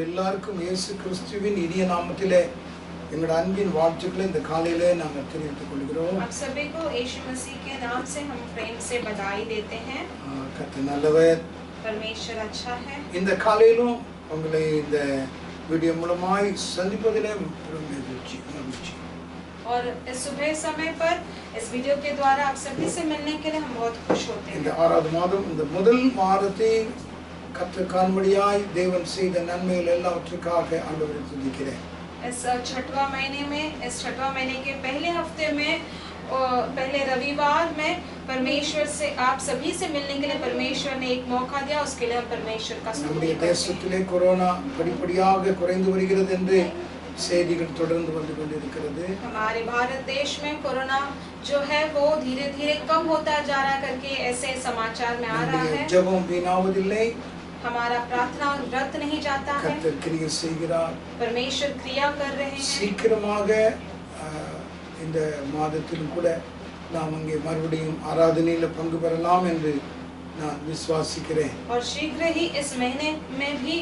உங்கள் எல்லாருக்கும் இயேசு கிறிஸ்துவின் இனிய நாமத்திலே எங்கள் அன்பின் வாழ்த்துக்களை இந்த காலையிலே நாங்கள் தெரிவித்துக் கொள்கிறோம். आप सभी को यीशु मसीह के नाम से हम प्रेम से बधाई देते हैं. கர்த்தர் நல்லவர், परमेश्वर अच्छा है. இந்த காலையிலும் உங்களை இந்த வீடியோ மூலமாய் சந்திப்பதிலே மகிழ்ச்சி. और इस सुबह समय पर इस वीडियो के द्वारा आप सभी से मिलने के लिए हम बहुत खुश होते हैं. இந்த ஆறாவது மாதம் இந்த முதல் வாரத்தை கர்த்தர் காண்படியாய் தேவன் செய்த நன்மைகள் எல்லாவற்றுக்காக ஆண்டவரை துதிக்கிறேன். इस छठवां महीने में इस छठवां महीने के पहले हफ्ते में पहले रविवार में परमेश्वर से आप सभी से मिलने के लिए परमेश्वर ने एक मौका दिया. उसके लिए हम परमेश्वर का स्तुति நம்முடைய தேசத்திலே கொரோனா படிப்படியாக குறைந்து வருகிறது என்று செய்திகள் தொடர்ந்து வந்து கொண்டிருக்கிறது. हमारे भारत देश में कोरोना जो है वो धीरे-धीरे कम होता जा रहा है करके ऐसे समाचार में आ रहा है. ஜெபம் வீணாவதில்லை, हमारा प्रार्थना व्यर्थ नहीं जाता है. கர்த்தர் கிரியை செய்கிறார். परमेश्वर क्रिया कर रहे हैं. சீக்கிரமாக இந்த மாதத்திலும் கூட நாம் அங்கே மறுபடியும் ஆராதனையில் பங்கு பெறலாம் என்று நான் விசுவாசிக்கிறேன். और शीघ्र ही इस महीने में भी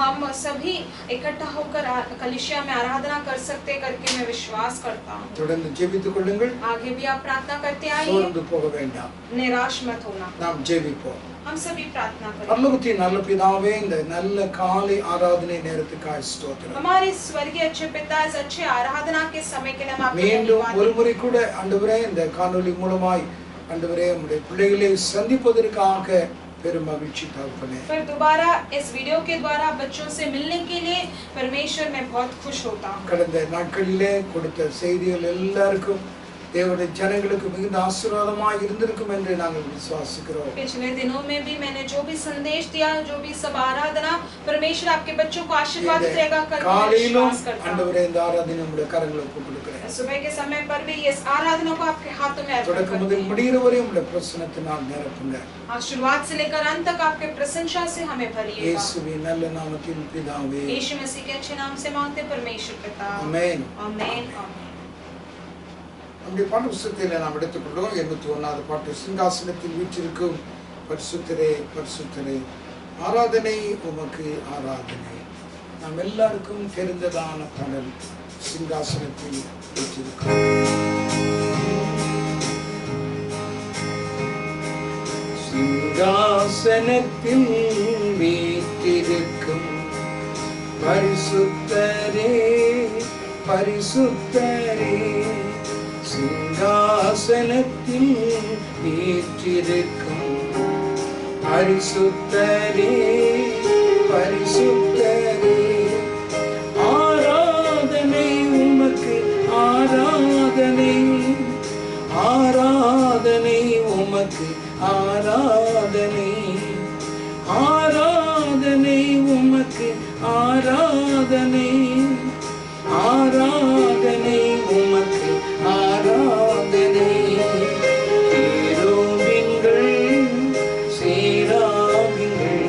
हम सभी इकट्ठा होकर कलीसिया में आराधना कर सकते करके मैं विश्वास करता हूँ. தொடர்ந்து ஜெபித்துக் கொள்ளுங்கள். आगे भी आप प्रार्थना करते आइए. சோர்ந்து போக வேண்டாம். निराश मत होना. நாம் ஜெபிப்போம். हम सभी प्रार्थना करें. பரலோகத்தின் நல்ல பிதாவே, இந்த நல்ல காலை ஆராதனை நேரத்துக்காக ஸ்தோத்திரம். हमारे स्वर्गीय अच्छे पिता, इस अच्छे आराधना के समय के लिए हम आपको மீண்டும் धन्यवाद ஒரு முறை கூட ஆண்டவரே இந்த காணொளி மூலமாய் ஆண்டவரே உம்முடைய பிள்ளைகளை சந்திப்பதற்காக பெரும் மகிழ்ச்சி தகப்பனே. फिर दोबारा इस वीडियो के द्वारा बच्चों से मिलने के लिए परमेश्वर मैं बहुत खुश होता हूँ. கடந்த நாட்களிலே கொடுத்த செய்திகள் எல்லாருக்கும் தேவனுடைய ஜனங்களுக்கு மிகுந்த ஆசீர்வாதமாக இருந்திருக்கும் என்று நாங்கள் விசுவாசிக்கிறோம். पिछले दिनों में भी मैंने जो भी संदेश दिया, जो भी सब आराधना, परमेश्वर आपके बच्चों को आशीर्वाद देगा करके मैं காலையிலும் विश्वास करता हूँ. ஆண்டவரே இந்த ஆராதனை உம்முடைய கரங்களில் ஒப்புக் கொடுக்கிறேன். सुबह के समय पर भी इस आराधना को आपके हाथों में अर्पण தொடக்கம் करते முதல் हैं. முடிகிற வரை உம்முடைய பிரசன்னத்தினால் நிரப்புங்க. शुरुआत से लेकर अंत तक आपके प्रशंसा से हमें भरिएगा. இயேசுவின் நல்ல நாமத்தில் பிதாவே. यीशु मसीह के अच्छे नाम से मांगते परमेश्वर पिता. ஆமென். आमीन. आमीन. நம்முடைய பாட்டு புத்தகத்தில் நாம் எடுத்துக்கொண்டோம் 81வது பாட்டு. சிங்காசனத்தில் வீற்றிருக்கும் பரிசுத்தரே பரிசுத்தரே, ஆராதனை உமக்கு ஆராதனை. நாம் எல்லாருக்கும் தெரிந்ததான பாடல். சிங்காசனத்தில் வீற்றிருக்கும் சிங்காசனத்தில் வீற்றிருக்கும் பரிசுத்தரே பரிசுத்தரே, சிங்காசனத்தில் வீற்றிருக்கும் பரிசுத்தரே பரிசுத்தரே, ஆராதனை உமக்கு ஆராதனை, ஆராதனை உமக்கு ஆராதனை, ஆராதனை உமக்கு ஆராதனை, ஆராதனை உமக்கு ஆராதனை. கேருபீன்கள் சேராபீன்கள்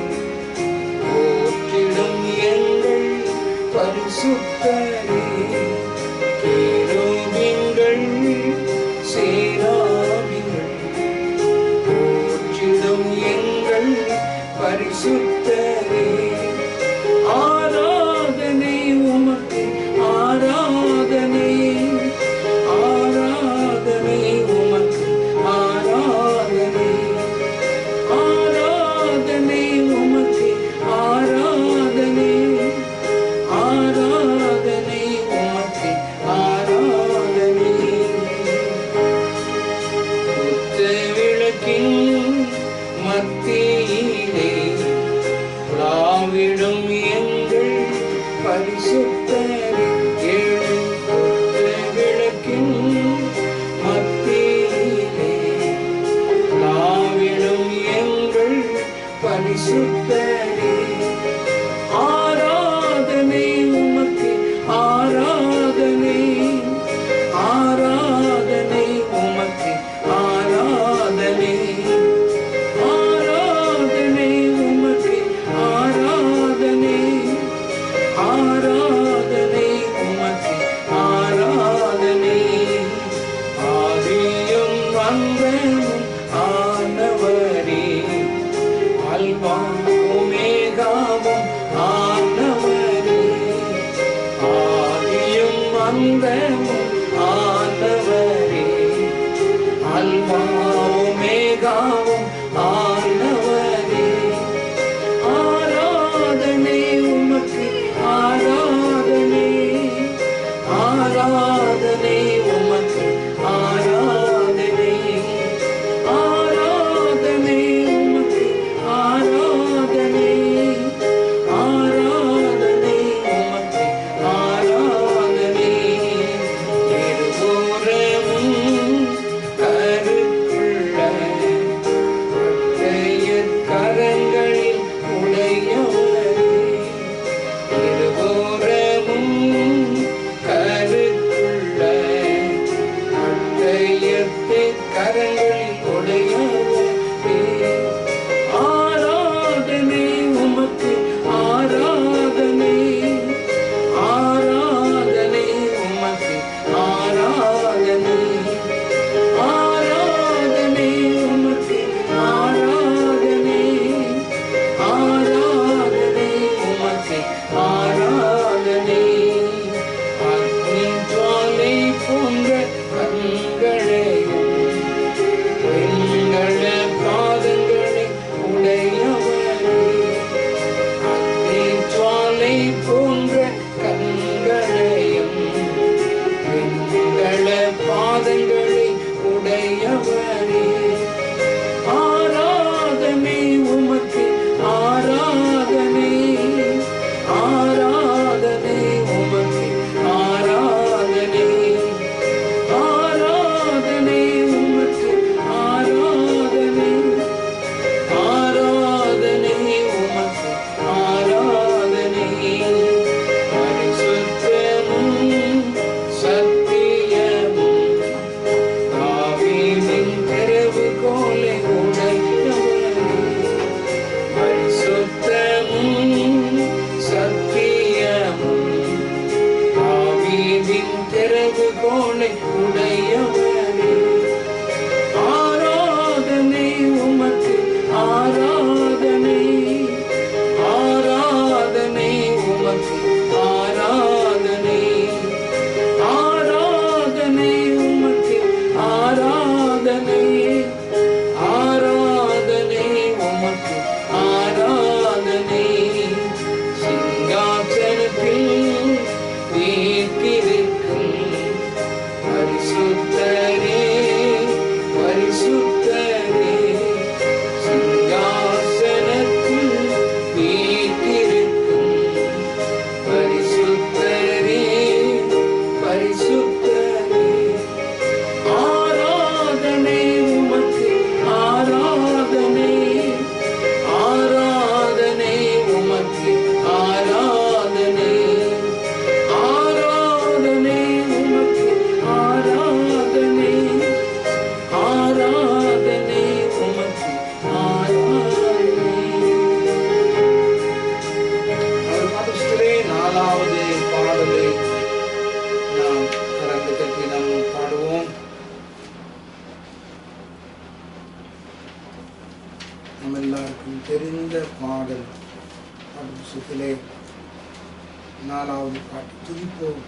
போற்றிடும் எங்கள் பரிசுத்தரே, கேருபீன்கள் சேராபீன்கள் போற்றிடும் எங்கள் பரிசுத்தரே, ஆராதனை உமக்கு ஆராதனை, ஆராதனை உமக்கு ஆராதனை, ஆராதனை உமக்கு ஆராதனை, ஆராதனை உமக்கு ஆராதனை. புத்த விளக்கின் மத்தியிலே உலாவிடும் எங்கள் பரிசுத்தரே, ஏழு புத்த விளக்கின் மத்தியிலே உலாவிடும் எங்கள் பரிசுத்தரே, ஆராதனை உமக்கு ஆராதனை, ஆராதனை உமக்கு ஆராதனை, ஆராதனை உமக்கு ஆராதனை, ஆராதனை வாயின் திறவுகோலை உடையவரே. ஆராதனை உமக்கு ஆராதனை, ஆராதனை உமக்கு ஆராதனை, ஆராதனை உமக்கு ஆராதனை, ஆராதனை உமக்கு ஆராதனை. சிங்காசனத்தில் வீற்றிருக்கும் பரிசுத்தரே, பரிசுத்தரே. சிங்காசனத்தில் வீற்றிருக்கும் பரிசுத்தரே, பரிசுத்தரே. ஆராதனை உமக்கு ஆராதனை, ஆராதனை உமக்கு ஆராதனை, ஆராதனை உமக்கு ஆராதனை, ஆராதனை உமக்கு ஆராதனை. மதஸ்தரே, 4வது பாடலை நாம் கரந்து கட்டி நாம் பாடுவோம். நம்ம எல்லாருக்கும் தெரிந்த பாடல். புத்தகத்திலே 4வது பாட்டு துதிப்போம்,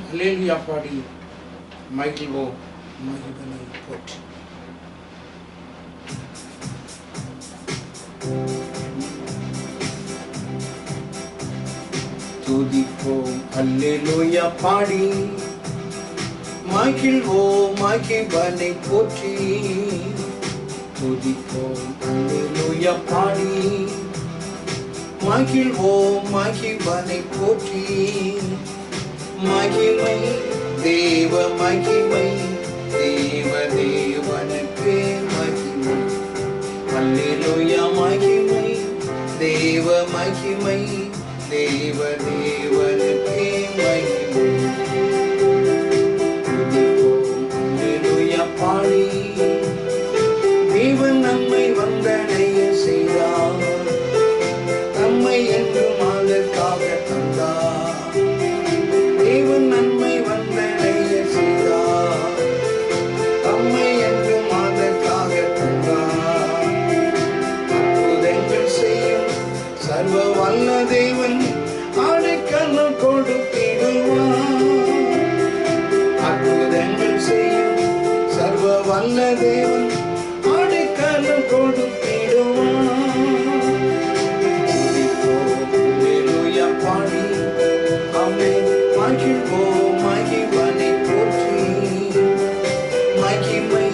அல்லேலூயா பாடி மகிழ்வோம், மகிழ்வனை போற்றி. துதிப்போம் அல்லேலூயா பாடி மகிழ்வோம், மகிழ்வனை போற்றி. துதிப்போம் அல்லேலூயா பாடி மகிழ்வோம், மகிழ்வனை போற்றி. மகிமை தேவ மகிமை, தேவ தேவனுக்கு மகிமை. அல்லேலூயா மகிமை தேவ மகிமை, தேவ தேவனுக்கு மகிமை. துதிப்போம் அல்லேலூயா பாடி தேவன் நம்மை வந்தடைய செய்தார், நம்மை என்றும் அதற்காக தந்தார். தேவன் நம்மை வந்தடைய செய்தார், நம்மை என்றும் அதற்காக தந்தார். அற்புதங்கள் செய்யும் சர்வ வல்ல தேவன் அடைக்கலம் கொடுத்திடுவார். அற்புதங்கள் செய்யும் சர்வ வல்ல தேவன் அடைக்கலம் கொடுத்திடுவார். அல்லேலூயா பாடி ஆமென் மகிழ்வோம், மகிழ்வனை போற்றி. மகிமை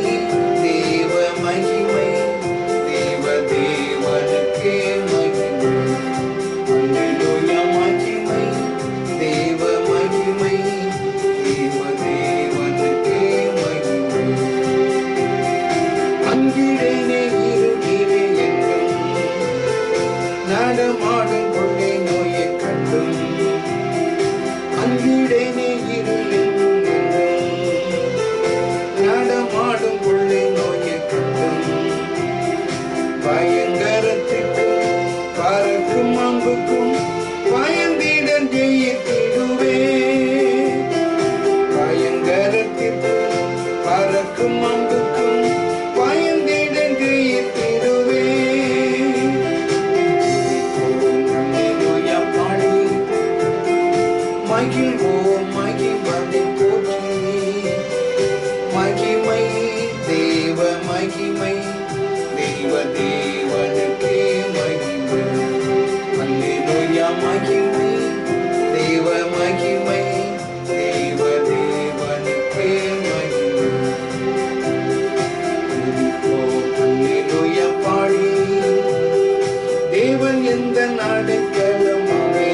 தேவ மகிமை, தேவ தேவனுக்கே மகிமை. அல்லேலூயா மகிமை தேவ மகிமை, தேவ தேவனுக்கே மகிமை. அங்கிடனே இருளிலே எங்கும் நடமாடும் கொள்ளை நோயை கண்டும். அங்கிடனே இருளெங்கும் நடமாடும் கொள்ளை நோயை கண்டும். பயங்கரத்திற்கும் பறக்கும் அம்புக்கும் பயந்திடன் ஜெயித்திடுவே. பயங்கரத்திற்கும் பறக்கும் அம்புக்கும் பயந்திடன் ஜெயித்திடுவே. அல்லேலூயா பாடி மகிழ்வோம், மகிழ்வனை போற்றி. மகிமை தேவ மகிமை, தேவ தேவனுக்கே மகிமை. அல்லேலூயா மகிமை தேவ மகிமை, தேவ தேவனுக்கே மகிமை. துதிப்போம் அல்லேலூயா பாடி தேவன் எந்த அடைக்கலமாவே,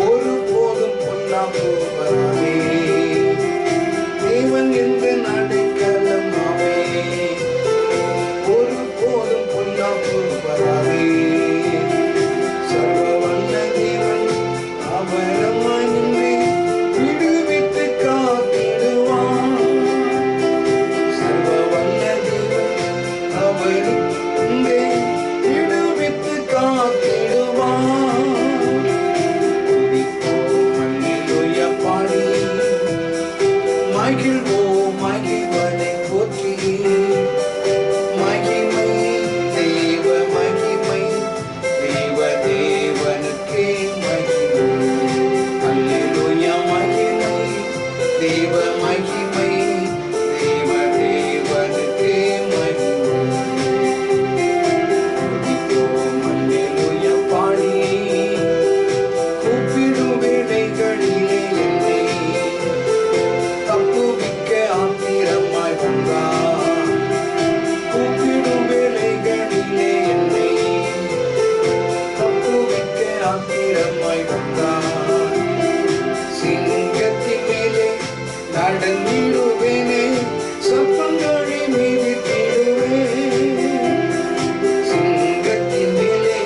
ஒருபோதும் துணையாய் வந்தார். சிங்கத்தின் மேலே நடந்திடுவேனே, சர்ப்பங்களை மிதித்திடுவேன். சிங்கத்தின் மேலே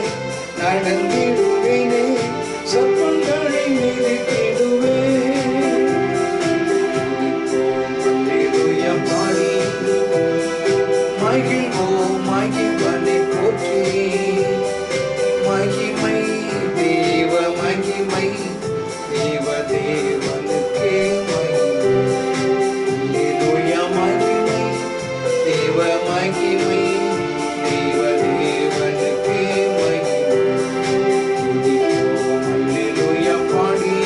நடந்திடுவேனே, சர்ப்பங்களை மிதித்திடுவேன். அல்லேலூயா பாடி மகிழ்வோம், மகிழ்வனை போற்றி. மகிமை தேவ மகிமை, தேவ தேவனுக்கே மகிமை. அல்லேலூயா மகிமை தேவ மகிமை, தேவ தேவனுக்கே மகிமை. துதிப்போம் அல்லேலூயா பாடி.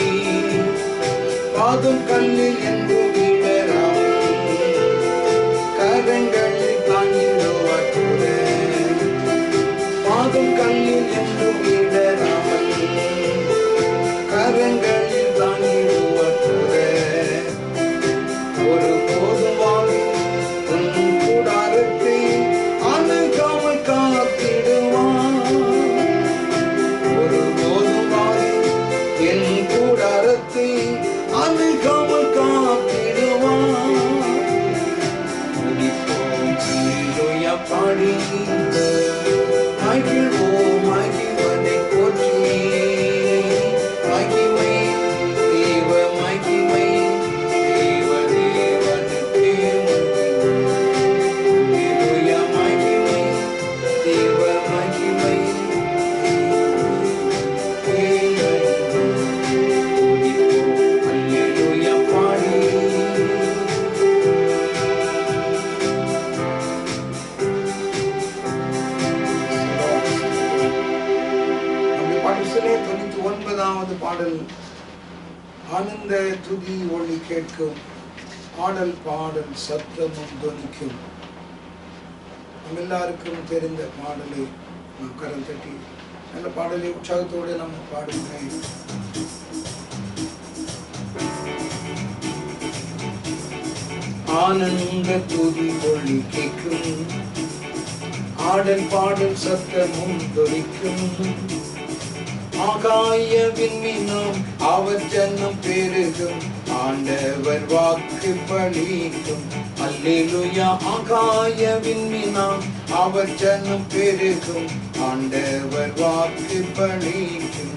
பாதம் கல்லில் என்றும் வீழராமல், கரங்களில் தாங்கிடுவார் கூட. பாதம் கல்லில் என்றும் வீழராமல், கரங்களில் தாங்கிடுவார் கூட. ஒரு போதும் வாங்கி உன் கூடாரத்தை அணுகாமல் காத்திடுவான். ஒரு போதும் வாங்கி என் கூடாரத்தை அணுகாமல் காத்திடுவான். துதிப்போம் அல்லேலூயா பாடி. மகிழ்வோம், மகிழ்வனை போற்றி. மகிமை தேவ மகிமை, தேவ தேவனுக்கே மகிமை. அல்லேலூயா மகிமை தேவ மகிமை, துதிப்போம் அல்லேலூயா பாடி. நம்முடைய பாடல்களே 99வது பாடல். ஆனந்த துதி ஒளி கேட்கும், ஆடல் பாடல் சத்தமும் தொனிக்கும். நம்ம எல்லாருக்கும் தெரிந்த பாடலை நாம் கரம் தட்டி நல்ல பாடலை உற்சாகத்தோடு நம்ம பாடுகிறேன். ஆனந்த துதி ஒளி கேட்கும், ஆடல் பாடல் சத்தமும் தொனிக்கும். ஆகாய விண்மீனும் அவர் ஜன்னம் பெருகும், ஆண்டவர் வாக்கு பலிக்கும். அல்லேலூயா ஆகாய விண்மீனும் அவர் ஜன்னம் பெருகும், ஆண்டவர் வாக்கு பலிக்கும்.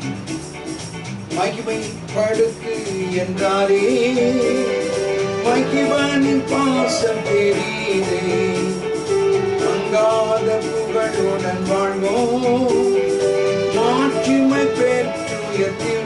மகிமைப்படுத்து என்றாரே, மகிழ்வனின் பாசம் பெரியதே. மங்காத புகழுடன் வாழ்வோம், மாட்சிமை பெற்றுயர்த்திடுவோம்.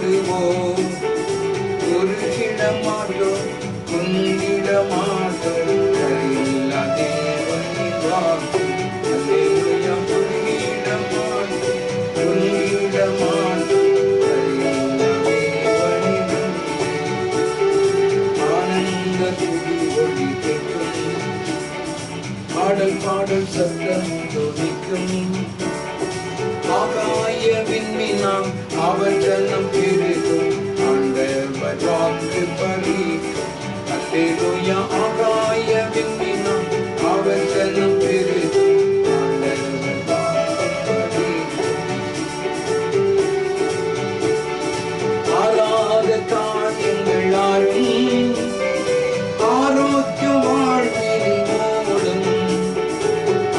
குறுகிட மாட்டோம், குந்திட மாட்டோம், கரையில்லா தேவனின் வாக்கு. அல்லேலூயா குறுகிட மாட்டோம், குந்திட மாட்டோம், கரையில்லா தேவனின் வாக்கு. ஆனந்த துதி ஒளி கேட்கும், ஆடல் பாடல் சத்தம் தொனிக்கும். ஆகாய விண்மீனாம் அவர் ஜன்னம் பெருகும், ஆண்டவர் வாக்கு பலிக்கும். அல்லேலூயா ஆகாய விண்மீனாம் அவர் ஜன்னம் பெருகும், ஆண்டவர் வாக்கு பலிக்கும். ஆராத காரியங்கள் யாரும் ஆரோக்கியம் வாழ்வில் மூடும்.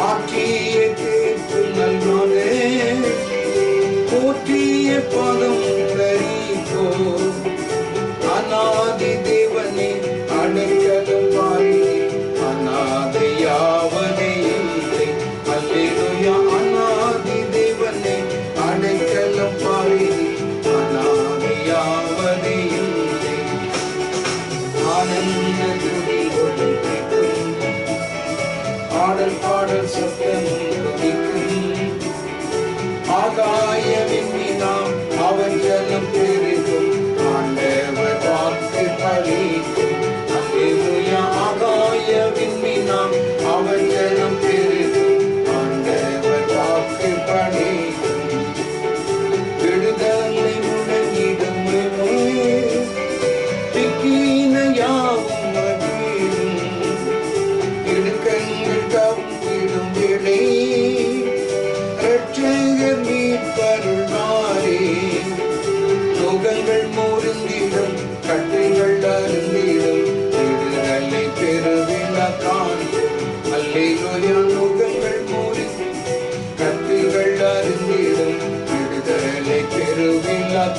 ஆற்றிய கேட்கும் நல்வானே, போற்றிய பதம் கரிப்போ. அநாதி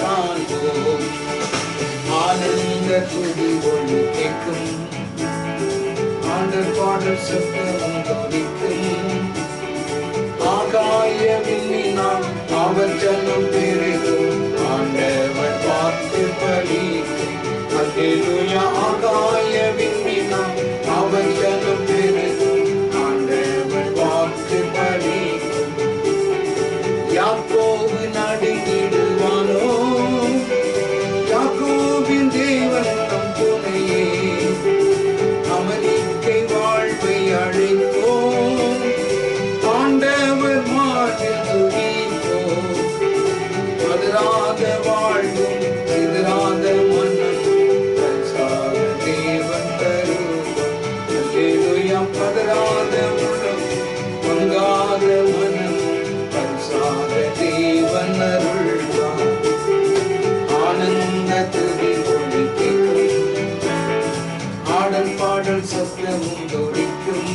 காண்போம். ஆனந்த துதி ஒளி கேட்கும், ஆண்டவர் பாடல் சத்தம் துதிக்கும். ஆகாய விண்ணினால் அவர் ஜனம் பெருகும், ஆண்டவர் வாக்கு பலிக்கும். அல்லேலூயா. ஆகாய விண்ணினால் அவர் ஜனம் பெருகும், ஆண்டவர் வாக்கு பலிக்கும். யாக்கோபு நடுங்கிடுவானோ, யாக்கோபின் தேவன் நம் துணையே. அமெரிக்கை வாழ்வை அழைப்போம், ஆண்டவர் மாற்றில் துதிப்போம். பதறாத வாழ்வும் எதிராத மன்னன் பரிசாக தேவன் தருவார். அல்லேலூயா. பதறாத உளம் பங்காத மனம் பரிசாக தேவன் அருள்வார். ஆனந்த துதி ஒளி கேட்கும், ஆடல் பாடல் சத்தமும் துதிக்கும்.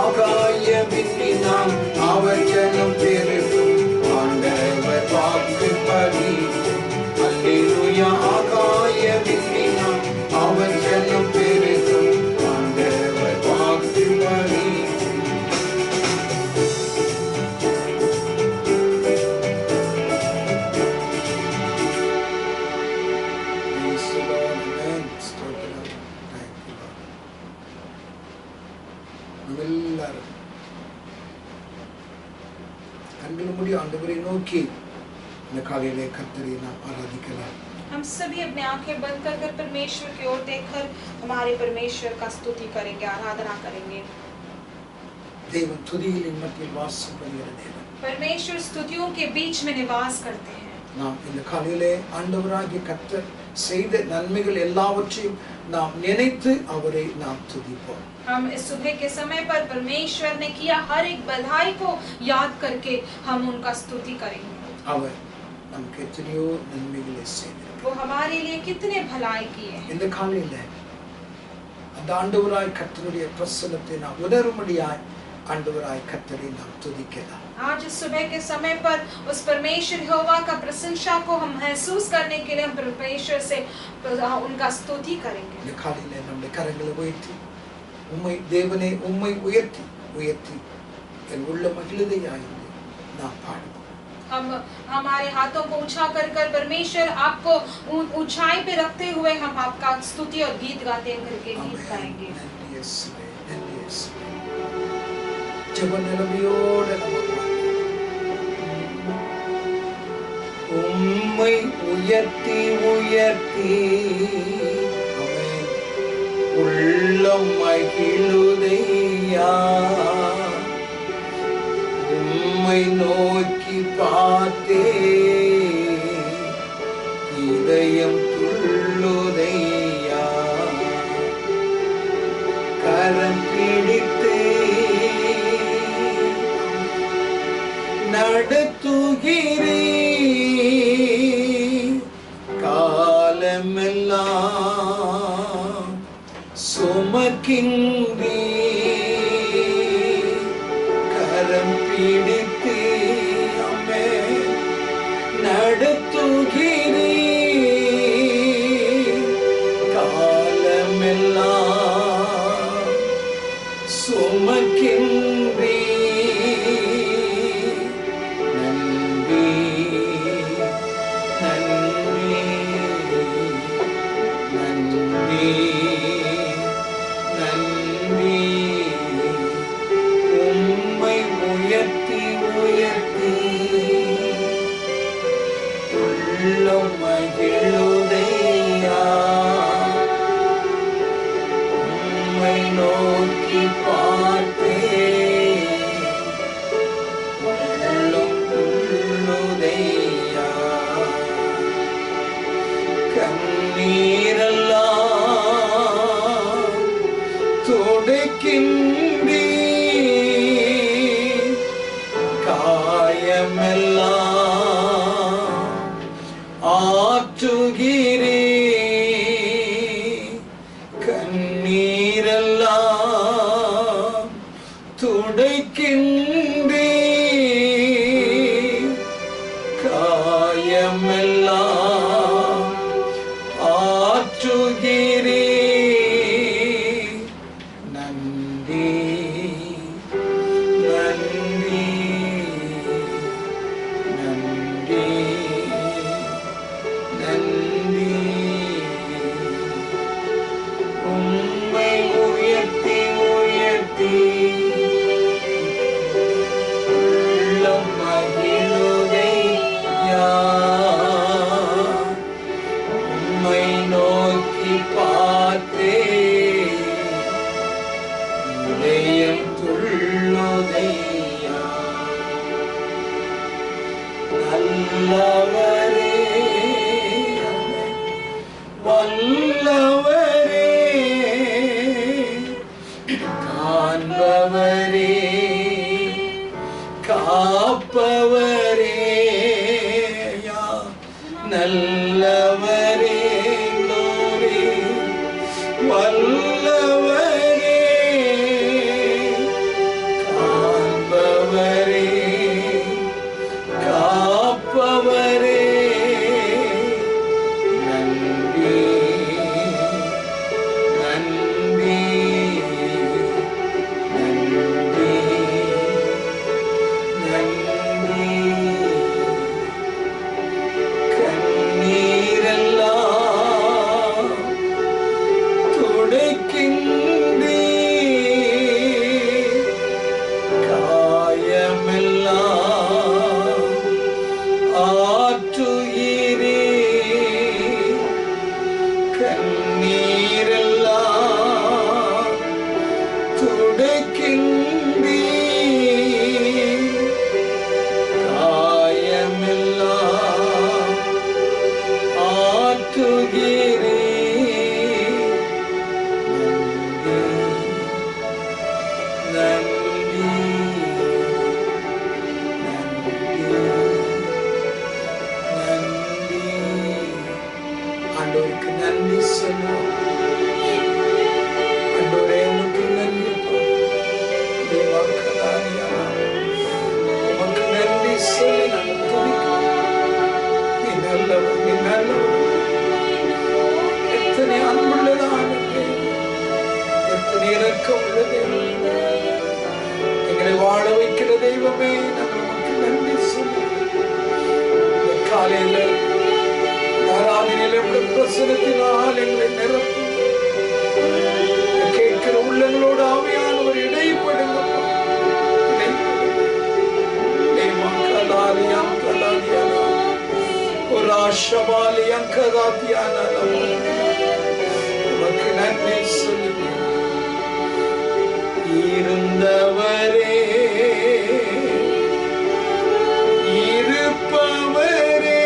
ஆகாய விண்ணினால் அவர் ஜனம் பெருகும், ஆண்டவர் வாக்கு பலிக்கும். அல்லேலூயா. ஆகாய விண்ணினால் அவர் ஜனம் பெருகும், ஆண்டவர் வாக்கு பலிக்கும். Praise the Lord. Amen. ஸ்தோத்திரம். Thank you, Lord. நம்ம எல்லாரும் கண்களை மூடி ஆண்டவரை நோக்கி இந்த காலையிலே கர்த்தரை நாம் ஆராதிக்கலாம். हम सभी अपने आंखें बंद कर कर परमेश्वर की ओर देखकर हमारे परमेश्वर का स्तुति करेंगे, आराधना करेंगे. தேவன் துதிகளின் மத்தியில் வாசம் பண்ணுகிற தேவன். परमेश्वर स्तुतियों के बीच में निवास करते हैं. நாம் இந்த காலையிலே ஆண்டவராகிய கர்த்தர் செய்த நன்மைகள் எல்லாவற்றையும் நாம் நினைத்து அவரை நாம் துதிப்போம். हम इस सुबह के समय पर परमेश्वर ने किया हर एक भलाई को याद करके हम उनका स्तुति करेंगे. அவர் நமக்கு எத்தனையோ நன்மைகளை செய்தார். वो हमारे लिए कितने भलाई किए हैं. இந்த காலையிலே அந்த ஆண்டவராய் கர்த்தருடைய பிரசன்னத்தை நாம் உணரும்படியாய் ஆண்டவராய் கர்த்தரை நாம் துதிக்கலாம். आज इस सुबह के समय पर उस परमेश्वर यहोवा का प्रशंसा को हम महसूस करने के लिए हम परमेश्वर से उनका स्तुति करेंगे. இந்த காலையிலே நம்முடைய கரங்களை உயர்த்தி உம்மை தேவனே உம்மை உயர்த்தி உயர்த்தி என் உள்ள மகிழுதையாயிருந்து நாம் பாடுவோம். हम हमारे हाथों को उठा कर कर परमेश्वर आपको ऊंचाई पे रखते हुए हम आपका स्तुति और गीत गाते करके गीत गाएंगे. ஜெப நிலைமையோடு உம்மை உயர்த்தி உயர்த்தி உள்ளம் மகிழுதையா. உம்மை நோக்கி பார்த்தே இதயம் துள்ளுதையா. கரம் பிடித்து நடத்துகிறே காலமெல்லாம் சுமக்கின்றே. கரம் பிடித்து அம்மே நடத்துகிறே காலமெல்லாம் சுமக்கின்றே. துடைக்கின்றே காயமெல்லாம் நல்லவரே glory வல்லவரே காண்பவரே காப்பவரே நன்றி நன்றி நன்றி நன்றி கண்ணீரெல்லாம் துடைக்கின்றீ காயமெல்லாம் ஆற்றுகிறீ கண்ணீரெல்லாம் துடைக்கின்றீ காயமெல்லாம் ஆற்றுகிறீ நன்றி நன்றி ஆண்டவருக்கு நன்றி சொல்லுவோம். ஆண்டவரே உமக்கு நன்றி அப்பா. தேவாக்கதானியா உமக்கு நன்றி சொல்லி நாங்கள் துதிக்கிறோம். நீ நல்லவர், நீ நல்லவர். எத்தனை அன்புள்ளதான தேவன், எத்தனை இரக்கம் உள்ள தேவன், எங்களை வாழ வைக்கிற தெய்வமே, நாங்கள் உமக்கு நன்றி சொல்லுவோம். இந்த காலையில ஆராதனையில உள்ள பிரசனத்தினால் எங்களை நிரப்பும். கேட்கிற உள்ளங்களோடு ஆவியானவர் இடைப்படுங்கப்பா, இடைப்படுங்க. ஒரு ஆஷபாலியம் கதாத்தியான உமக்கு நன்றி சொல்லுங்க. இருந்தவரே இருப்பவரே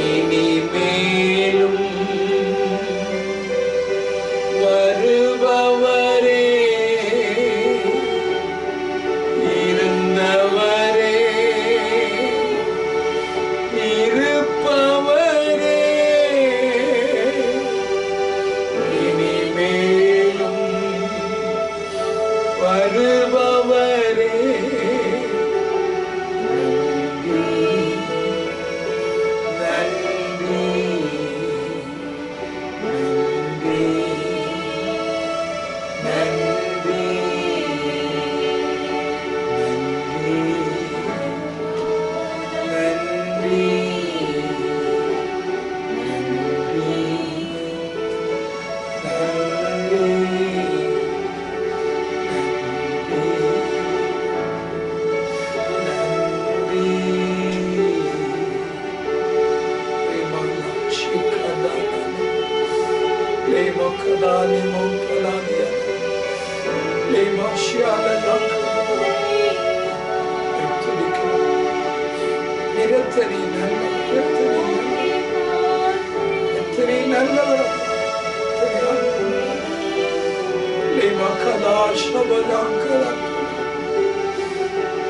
இனிமேலும் வருபவரே இருந்தவரே இருப்பவரே இனிமேலும் வருபவரே நன்றி நன்றி நன்றி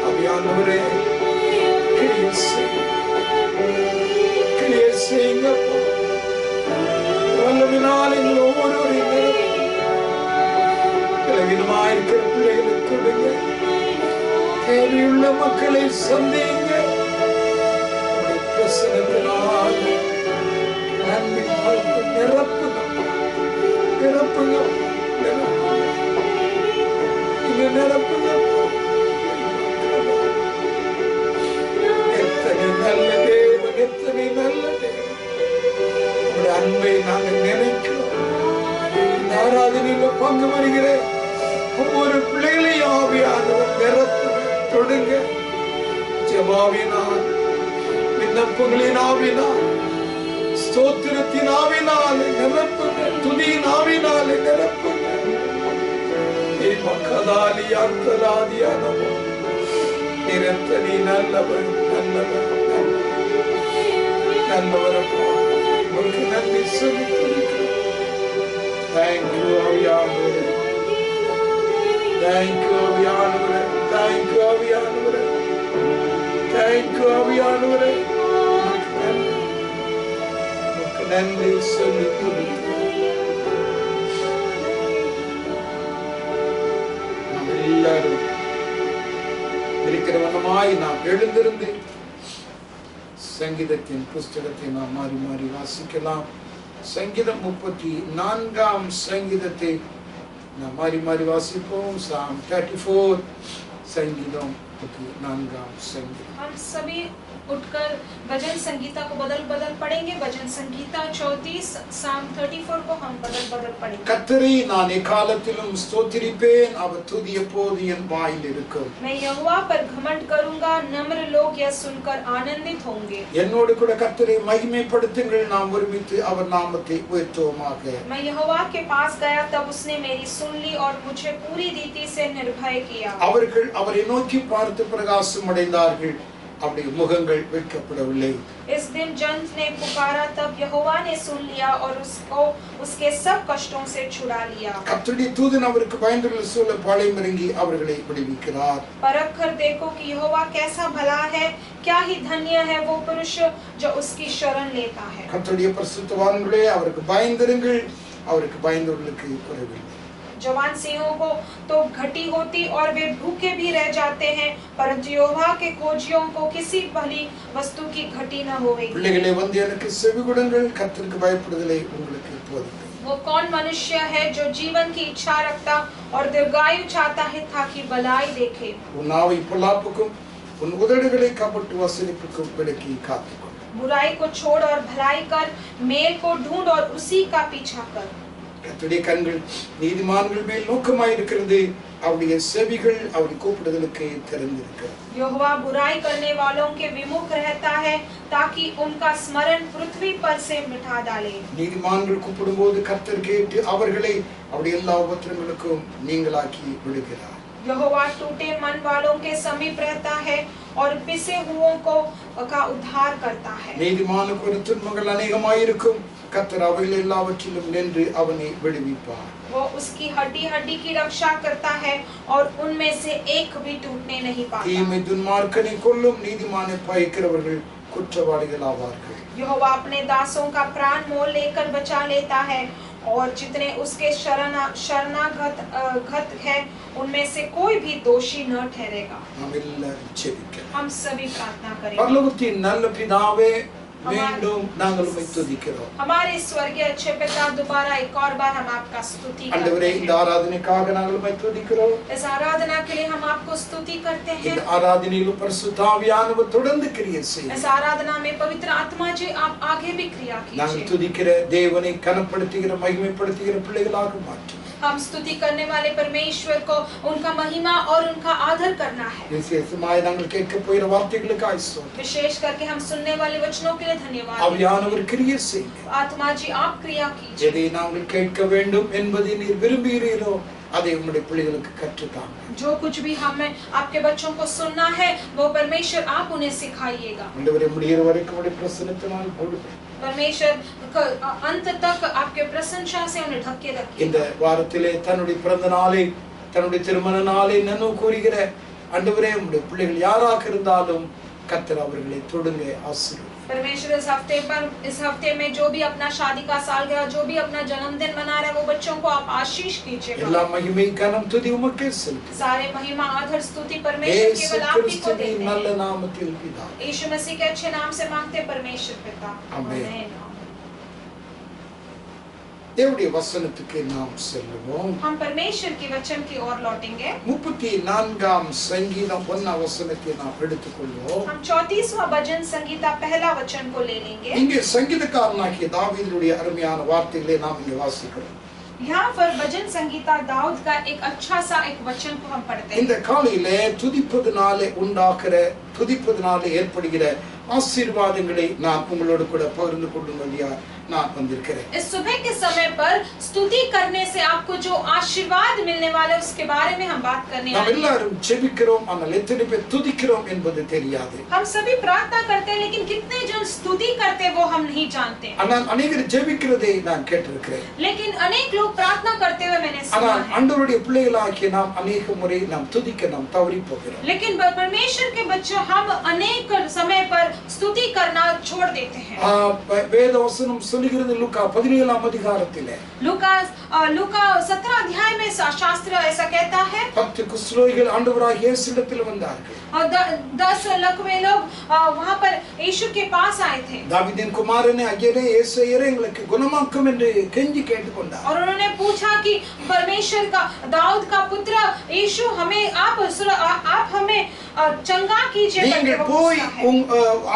அவியானவரே கிளியர் செய்யுங்கப்பா. வல்லமினால் எங்கள் ஒவ்வொருவரையும் பலவீனமாயிருக்கிற பிள்ளைகளை தொடுங்க. தேவையுள்ள மக்களை சந்திங்க. பிரசனத்தினால் அன்பின் பலத்தை நிரப்புங்க, நிரப்புங்க, இங்க நிரப்புங்க. எத்தனை நல்ல தேவன், எத்தனை நல்ல தேவன். உங்களுடைய அன்பை நாங்கள் நினைக்கிறோம். இந்த ஆராதனையில பங்கு வருகிற ஒவ்வொரு பிள்ளைகளையும் ஆவியானவர் நிரப்புங்க, தொடுங்க. ஜெபாவினால், விண்ணப்பங்களின் ஆவினால், ஸ்தோத்திரத்தின் ஆவினாலே நிரப்புங்க, துதியின் ஆவினாலே நிரப்புங்க. மக்களாலி அந்தராதியானவோ நிரத்தனி நல்லவர், நல்லவர், நல்லவரப்பா. உங்களுக்கு நன்றி சொல்லி துதிக்கிறோம். தேங்க்யூ ஆவியானவரே, தேங்க்யூ ஆவியானவரே, தேங்க்யூ ஆவியானவரே. கேட்க ஆவியானவரே நன்றி சொல்லி நாம் எல்லாரும் இருக்கிறவனமாய் நாம் எழுந்திருந்து சங்கீதத்தின் புஸ்தகத்தை நாம் மாறி மாறி வாசிக்கலாம். சங்கீதம் 34 சங்கீதத்தை நாம் மாறி மாறி வாசிப்போம். Psalm 34 சங்கீதம் 34 சங்கீதம். हम सभी उठकर भजन संगीता को बदल बदल पढ़ेंगे. भजन संगीता 34 Psalm 34 को हम बदल बदल पढ़ेंगे. கர்த்தரை நான் எக்காலத்திலும் ஸ்தோத்திரிப்பேன், அவர் துதி எப்போது என் வாயில் இருக்கும். मैं यहोवा पर घमंड करूंगा, नम्र लोग यह सुनकर आनंदित होंगे. என்னோடு கூட கர்த்தரை மகிமைப்படுத்துங்கள், நாம் ஒருமித்து அவர் நாமத்தை உயர்த்துவோமாக. मैं यहोवा के पास गया, तब उसने मेरी सुन ली और मुझे पूरी रीति से निर्भय किया. அவர்கள் அவரை நோக்கி பார்த்து பிரகாசம் அடைந்தார்கள், அவருடைய முகங்கள் வெட்கப்படவில்லை. इस दिन जन ने पुकारा, तब यहोवा ने सुन लिया और उसको उसके सब कष्टों से छुड़ा लिया. கர்த்தருடைய தூதன் அவருக்கு பயந்துள்ள சூழ பாளையம் இறங்கி அவர்களை விடுவிக்கிறார். परख कर देखो कि यहोवा कैसा भला है, क्या ही धन्य है वो पुरुष जो उसकी शरण लेता है. கர்த்தருடைய பரிசுத்தவான்களே, அவருக்கு பயந்திருங்கள், அவருக்கு பயந்தவர்களுக்கு குறைவில்லை. जवान सिंहों को तो घटी होती और वे भूखे भी रह जाते हैं, परंतु यहोवा के खोजियों को किसी भली वस्तु की घटी न होवेगी. பிள்ளைகளே, வந்து எனக்கு செவி கொடுங்கள், கர்த்தருக்கு பயப்படுதலை உங்களுக்கு போதிப்பேன். वो कौन मनुष्य है जो जीवन की इच्छा रखता और दीर्घायु चाहता है ताकि भलाई देखे. உன் நாவை பொல்லாப்புக்கும் உன் உதடுகளை கபட்டு வசனிப்புக்கும் விலக்கி காத்துக்கொள். बुराई को छोड़ और भलाई कर, मेल को ढूंढ और उसी का पीछा कर. கர்த்தருடைய கண்கள் நீதிமான்கள் மேல் நோக்கமாய் இருக்கிறது, அவருடைய செவிகள் அவருடைய கூப்பிடுதலுக்கு திறந்திருக்கிறது. यहोवा बुराई करने वालों के विमुख रहता है, ताकि उनका स्मरण पृथ्वी पर से मिटा डाले. நீதிமான்கள் கூப்பிடும்போது கர்த்தர் கேட்டு அவர்களை அவருடைய எல்லா உபத்திரங்களுக்கும் நீங்களாக்கி விடுகிறார். यहोवा टूटे मन वालों के समीप रहता है और पिसे हुओं को का उद्धार करता है. நீதிமானுக்கு ஒரு துன்பங்கள் அநேகமாய் இருக்கும், கர்த்தர் அவைகள் எல்லாவற்றிலும் நின்று அவனை விடுவிப்பார். वो उसकी हड्डी हड्डी की रक्षा करता है और उनमें से एक भी टूटने नहीं पाता. தீமை துன்மார்க்கனை கொல்லும், நீதிமானை பயக்கிறவர்கள் குற்றவாளிகள் ஆவார்கள். यहोवा अपने दासों का प्राण मोल लेकर बचा लेता है और जितने उसके शरणागत है, उनमें से कोई भी दोषी न ठहरेगा. நாம் எல்லாரும் ஜெபிக்கலாம். हम सभी प्रार्थना करें. பரலோகத்தின் நல்ல பிதாவே, மீண்டும் நாங்கள் உம்மை துதிக்கிறோம். हमारे स्वर्गीय अच्छे पिता, दोबारा एक और बार हम आपका स्तुति करते ஆண்டவரே, இந்த हैं. ஆராதனைக்காக நாங்கள் உம்மை துதிக்கிறோம். इस आराधना के लिए हम आपको स्तुति करते हैं. இந்த ஆராதனையிலும் பரிசுத்த ஆவியானவர் தொடர்ந்து கிரியை செய்யும். इस आराधना में पवित्र आत्मा जी आप आगे भी क्रिया நாங்கள் कीजिए. துதிக்கிற தேவனை கனப்படுத்துகிற மகிமைப்படுத்துகிற பிள்ளைகளாக மாற்றும். हम स्तुति करने वाले परमेश्वर को उनका महिमा और उनका आदर करना है. விசேஷமாய் நாங்கள் கேட்க போகிற வார்த்தைகளுக்காக ஸ்தோத்திரம். विशेष करके हम सुनने वाले वचनों के लिए धन्यवाद. ஆவியானவர் கிரியை செய்யுங்க. आत्मा जी आप क्रिया कीजिए. எதை நாங்கள் கேட்க வேண்டும் என்பதை நீர் விரும்புகிறீரோ அதை உம்முடைய பிள்ளைகளுக்கு கற்றுத்தாங்க. जो कुछ भी हमें आपके बच्चों को सुनना है, वो परमेश्वर आप उन्हें सिखाइएगा. ஆண்டவரே, முடிகிற வரைக்கும் உம்முடைய பிரசன்னத்தினால் மூடுங்க. परमेश्वर अंत तक आपके प्रशंसा से उन्हें ढके இந்த रखिए. வாரத்திலே தன்னுடைய பிறந்த நாளை, தன்னுடைய திருமண நாளை நினைவு கூறுகிற ஆண்டவரே, உம்முடைய பிள்ளைகள் யாராக இருந்தாலும் கர்த்தர் அவர்களை தொடுங்க, ஆசீர்வதிங்க. परमेश्वर इस हफ्ते में जो भी अपना शादी का सालगिरह, जो भी अपना जन्मदिन मना रहे, वो बच्चों को आप आशीष कीजिएगा. எல்லா மகிமை கனம் துதி உமக்கே செலுத்துகிறோம். सारे महिमा आदर स्तुति परमेश्वर இயேசு केवल आप ही को கிறிஸ்துவின் देते நல்ல हैं. நாமத்தில் பிதாவே. यीशु मसीह के अच्छे नाम से मांगते हैं परमेश्वर पिता. आमीन. आमीन. தேவனுடைய வசனத்துக்கு நாம் செல்லுவோம். हम परमेश्वर के वचन की ओर लौटेंगे. 34 சங்கீதம் 1 வசனத்தை நாம் எடுத்துக்கொள்வோம். हम 34वां भजन संगीता पहला वचन को ले लेंगे. இங்கே சங்கீதக்காரனாகிய தாவீதுடைய அருமையான வார்த்தைகளை நாம் இங்கே வாசிக்கிறோம். यहाँ पर भजन संगीता दाऊद का एक अच्छा सा एक वचन को हम पढ़ते हैं. இந்த காலையிலே துதிப்பதனாலே உண்டாகிற, துதிப்பதனாலே ஏற்படுகிற ஆசீர்வாதங்களை நான் உங்களோடு கூட பகிர்ந்து கொள்ளும்படியா நான் வந்திருக்கிறேன். इस सुबह के समय पर स्तुति करने से आपको जो आशीर्वाद मिलने वाले उसके बारे में हम बात करने நாம் वाले हैं. எல்லாரும் ஜெபிக்கிறோம், ஆனால் எத்தனை பேர் துதிக்கிறோம் என்பது தெரியாது. हम सभी प्रार्थना करते हैं, लेकिन कितने जन स्तुति करते हैं वो हम नहीं जानते. ஆனால் அநேகர் ஜெபிக்கிறதை நான் கேட்டிருக்கிறேன். लेकिन अनेक लोग प्रार्थना करते हुए मैंने सुना ஆனால் है. ஆண்டவருடைய பிள்ளைகளாகிய நாம் அநேக முறை நாம் துதிக்க நாம் தவறி போகிறோம். लेकिन परमेश्वर के बच्चों हम अनेक समय पर स्तुति करना छोड़ देते हैं। வேத வசனம் சொல்லுகிறது லூக்கா 17ஆம் அதிகாரத்திலே लूका 17 अध्याय में शास्त्र ऐसा कहता है 10 குஷ்டரோகிகள் ஆண்டவராகிய இயேசுவிடத்தில் வந்தார்கள் और 10 लकवे लोग वहां पर यीशु के पास आए थे தாவீதின் குமாரனே ஐயரே இயேசுவே எங்களுக்கு குணமாக்கும் என்று கெஞ்சி கேட்டுக்கொண்டார் और उन्होंने पूछा कि परमेश्वर का दाऊद का पुत्र यीशु हमें आप हमें चंगा कीजिए। நீங்கள் போய்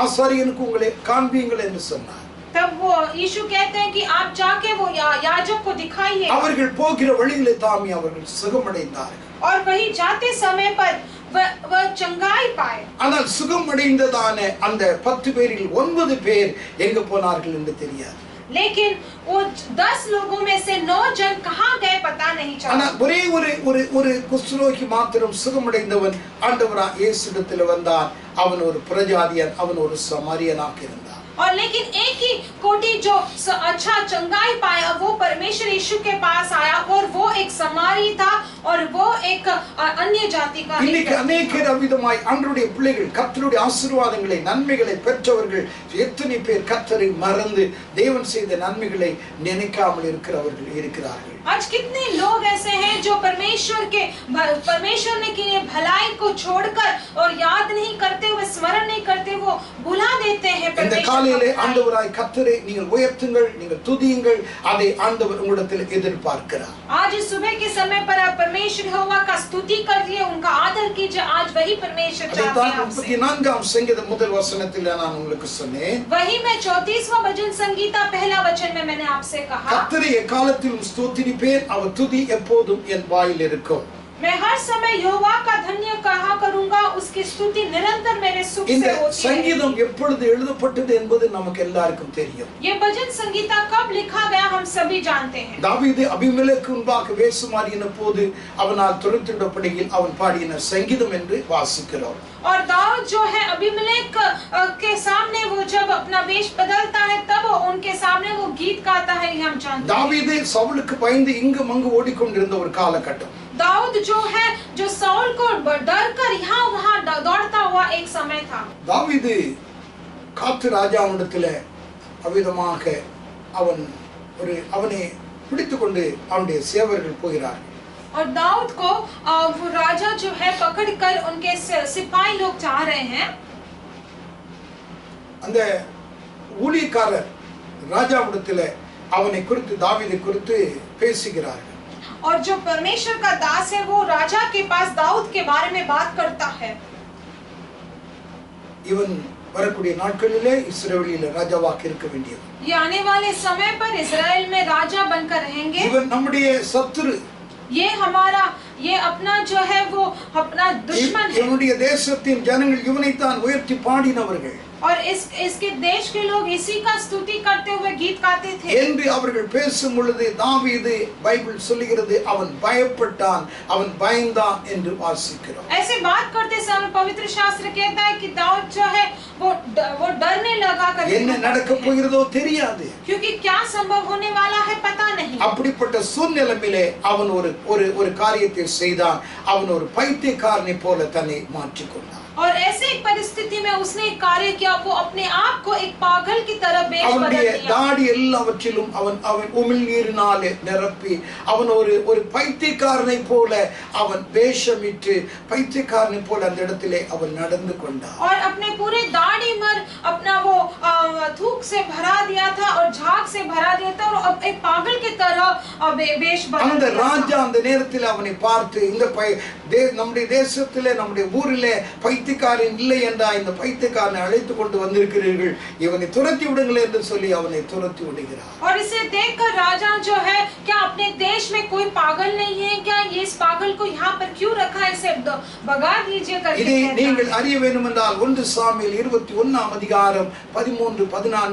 ஆசாரியனுக்கு உங்களை காண்பீங்கள் என்று சொன்னார்। तब वो यीशु कहते हैं कि आप जाके वो याजक को दिखाइए। அவர்கள் போகிற வழியிலே தாமே அவர்கள் சுகமடைந்தார்கள் और वही जाते समय पर वह चंगाई पाए। ஆனால் சுகமடைந்ததான அந்த 10 பேரில் 9 பேர் எங்க போனார்கள் என்று தெரியாது। लेकिन वो 10 लोगों में से 9 जन कहां गए पता नहीं चला। ஆனா ஒரே ஒரு குஷ்டரோகி மாத்திரம் சுகமடைந்தவன் ஆண்டவராகிய இயேசுவிடத்தில் வந்தான்। அவன் ஒரு பிரஜாதியன், அவன் ஒரு சமாரியனாக இருந்தான்। और लेकिन एक ही कोटि जो अच्छा चंगाई पाया वो परमेश्वर यीशु के पास आया और वो एक समारी था और वो एक अन्य जाति का। இன்னைக்கு अनेक விதமாய் ஆண்டவருடைய பிள்ளைகள் கர்த்தருடைய ஆசீர்வாதங்களை நன்மைகளை பெற்றவர்கள் எத்தனை பேர் கர்த்தரை மறந்து தேவன் செய்த நன்மைகளை நினைக்காமல் இருக்கிறார்கள்। आज कितने लोग ऐसे हैं जो परमेश्वर ने की भलाई को छोड़कर और याद नहीं करते हुए स्मरण नहीं करते वो भुला देते हैं परमेश्वर। ஆண்டவராய் கர்த்தரை நீங்கள் உயர்த்துங்கள், நீங்கள் துதியுங்கள், அதை ஆண்டவர் உங்களிடத்தில் எதிர்பார்க்கிறார்। आज सुबह के समय पर आप परमेश्वर यहोवा का स्तुति करिए, उनका आदर कीजिए। आज वही परमेश्वर चाहते हैं आपसे। 34ஆம் சங்கீதம் முதல் வசனத்தில் நான் உங்களுக்கு சொன்னேன், वही मैं 34वां भजन संगीता पहला वचन में मैंने आपसे कहा, கர்த்தரை எக்காலத்திலும் ஸ்தோத்திரிப்பேன், அவர் துதி எப்போதும் என் வாயில் இருக்கும்। मैं हर समय यहोवा का धन्य कहा करूंगा, उसकी स्तुति निरंतर मेरे सुख से இந்த होती है। சங்கீதம் எப்பொழுது எழுதப்பட்டது என்பது நமக்கு எல்லாருக்கும் தெரியும்। ये भजन संगीता कब लिखा गया हम सभी जानते हैं। தாவீது அபிமெலேக்கு முன்பாக வேஷமாறின போது அவனால் துரத்திடப்படுகையில் அவன் பாடின சங்கீதம் என்று வாசிக்கிறோம்। और दाऊद जो है अबीमेलेक के सामने वो जब अपना वेश बदलता है तब उनके सामने वो गीत गाता है, हम जानते हैं। தாவீது சவுலுக்கு பயந்து இங்கு அங்கு ஓடிக்கொண்டிருந்த ஒரு காலகட்டம்। दाऊद जो है जो साउल को डर कर यहाँ वहाँ दौड़ता हुआ एक समय था। தாவீது காத்து ராஜாவிடத்திலே அவ்விதமாக அவனை பிடித்துக்கொண்டு அவனுடைய சேவர்கள் போகிறார்கள்। और दाऊद को वो राजा जो है पकड़कर उनके सिपाही लोग जा रहे हैं। அந்த ஊழியக்காரர் ராஜாவிடத்திலே அவனை குறித்து தாவீதை குறித்து பேசுகிறார்கள்। और जो परमेश्वर का दास है वो राजा के पास दाऊद के बारे में बात करता है। இவன் வரக்கூடிய நாட்களிலே இஸ்ரவேலிலே ராஜாவாக இருக்க வேண்டியது। ये आने वाले समय पर इस्राएल में राजा बनकर रहेंगे। இவன் நம்முடைய சத்துரு, ये अपना जो है वो अपना दुश्मन है। இவனுடைய தேசத்தின் ஜனங்கள் இவனைத்தான் உயர்த்தி பாடினவர்கள் और इसके देश के लोग इसी का स्तुति करते हुए गीत गाते थे என்று அவர்கள் பேசும் பொழுது தாவீது பைபிள் சொல்லுகிறது அவன் பயப்பட்டான், அவன் பயந்தான் என்று வாசிக்கிறோம்। ऐसे बात करते समय पवित्र शास्त्र कहता है कि दाऊद जो है वो डरने लगा करके என்ன நடக்க போகிறதோ தெரியாது, क्योंकि क्या संभव होने वाला है पता नहीं। அப்படிப்பட்ட சூழ்நிலையிலே அவன் ஒரு காரியத்தை செய்தான், அவன் ஒரு பைத்தியக்காரனை போல தன்னை மாற்றிக்கொண்டான்। और ऐसे एक परिस्थिति में उसने एक कार्य किया, वो अपने आप को एक पागल की तरह बेच बदल दिया। தாடி எல்லாவற்றிலும் அவன் உமிழ்நீரினாலே நிரப்பி அவன் ஒரு பைத்தியக்காரனை போல அவன் வேஷமிட்டு பைத்தியக்காரனை போல அந்த இடத்திலே அவன் நடந்து கொண்டான்। और अपने पूरे दाढ़ी मर अपना वो थूक से भरा दिया था और झाग से भरा दिया था और अब एक पागल की तरह वेश बदल அந்த दिया। ராஜா அந்த நேரத்தில் அவனை பார்த்து இந்த நம்முடைய தேசத்திலே நம்முடைய ஊரிலே பைத்தியக்காரன் இல்லை என்றா இந்த பைத்தியக்காரனை அழைத்து கொண்டு வந்திருக்கிறீர்கள், இவனை துரத்தி விடுங்கள் என்று சொல்லி அவனை துரத்தி விடுகிறார்। और इसे देखकर राजा जो है, क्या अपने देश में कोई पागल नहीं है क्या, ये इस पागल को यहाँ पर क्यों रखा, इसे भगा दीजिए करके இதை நீங்கள் அறிய வேண்டும் என்றால் 1 சாமுவேல் 21ஆம் அதிகாரம் 13,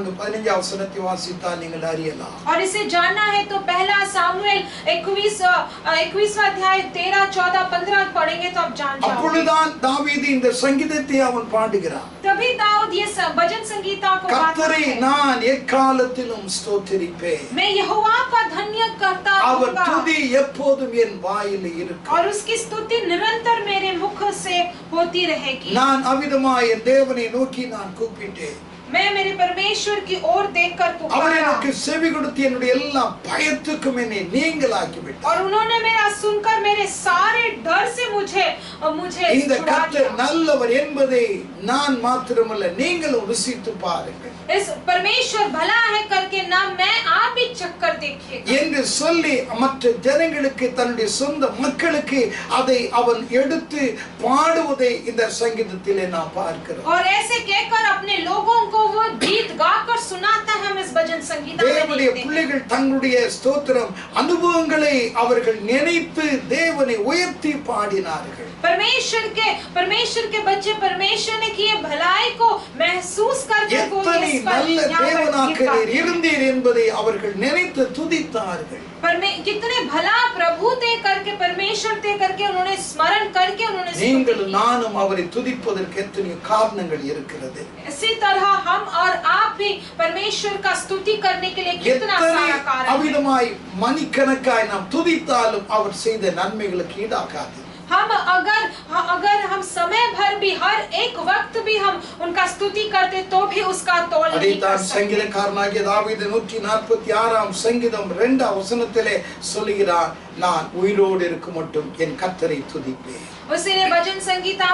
4:15 வசனத்தை வாசித்தால் நீங்கள் அறியலாம். और इसे जानना है तो पहला सामुएल 21वां अध्याय 13, 14, 15 पढ़ेंगे तो आप जान जाओगे। அப்பொழுதுதான் தாவீது இந்த சங்கீதத்தை அவன் பாடுகிறான். तभी दाऊद ये भजन संगीता को गाता கர்த்தரை है। நான் எக்காலத்திலும் ஸ்தோத்திரிப்பேன். मैं यहोवा का धन्य करता அவர் रहूंगा துதி எப்போதும் என் வாயில் இருக்கும். और उसकी स्तुति निरंतर मेरे मुख से होती रहेगी। நான் அவிதமாய் என் தேவனை நோக்கி நான் கூப்பிட்டேன். मैं मेरे परमेश्वर की ओर देखकर அவர் पुकारा எனக்கு செவி கொடுத்து என்னுடைய எல்லா பயத்துக்கும் என்னை நீங்களாக்கி விட்டார். और उन्होंने मेरा सुनकर मेरे सारे डर से मुझे இந்த छुड़ा கர்த்தர் दिया। நல்லவர் என்பதை நான் மாத்திரமல்ல நீங்களும் ருசித்து பாருங்கள் इस परमेश्वर भला है करके ना मैं आप ही चक्कर देखिएगा என்று சொல்லி மற்ற ஜனங்களுக்கு தன்னுடைய சொந்த மக்களுக்கு அதை அவன் எடுத்து பாடுவதை இந்த சங்கீதத்திலே நாம் பார்க்கிறோம். और ऐसे कहकर अपने लोगों को वो गीत गाकर सुनाता है। हम इस भजन संगीता में தேவனுடைய देखते हैं। பிள்ளைகள் தங்களுடைய ஸ்தோத்திரம் அனுபவங்களை அவர்கள் நினைத்து தேவனை உயர்த்தி பாடினார்கள். परमेश्वर के बच्चे परमेश्वर ने किए भलाई को महसूस करके वो எத்தனை इस पर நல்ல यहाँ पर தேவனாக गीत गाते हैं। இருந்தீர் என்பதை அவர்கள் நினைத்து துதித்தார்கள். कितने भला प्रभु थे करके परमेश्वर थे करके उन्होंने स्मरण करके उन्होंने स्तुति நீங்களும் की। நானும் அவரை துதிப்பதற்கு எத்தனை காரணங்கள் இருக்கிறது. इसी तरह हम और आप भी परमेश्वर का स्तुति करने के लिए कितना எத்தனை सारा कारण है। அவிதமாய் மணிக்கணக்காய் நாம் துதித்தாலும் அவர் செய்த நன்மைகளுக்கு ஈடாகாது. अगर हम समय भर भी हर एक वक्त भी हम उनका स्तुति करते तो भी उसका तोल नहीं कर அதைத்தான் सकते। சங்கீதக்காரனாகிய தாவீது 146 சங்கீதம் 2 வசனத்திலே சொல்கிறான், நான் உயிரோடு இருக்கும் மட்டும் என் கர்த்தரை துதிப்பேன். उसीलिए भजन संगीता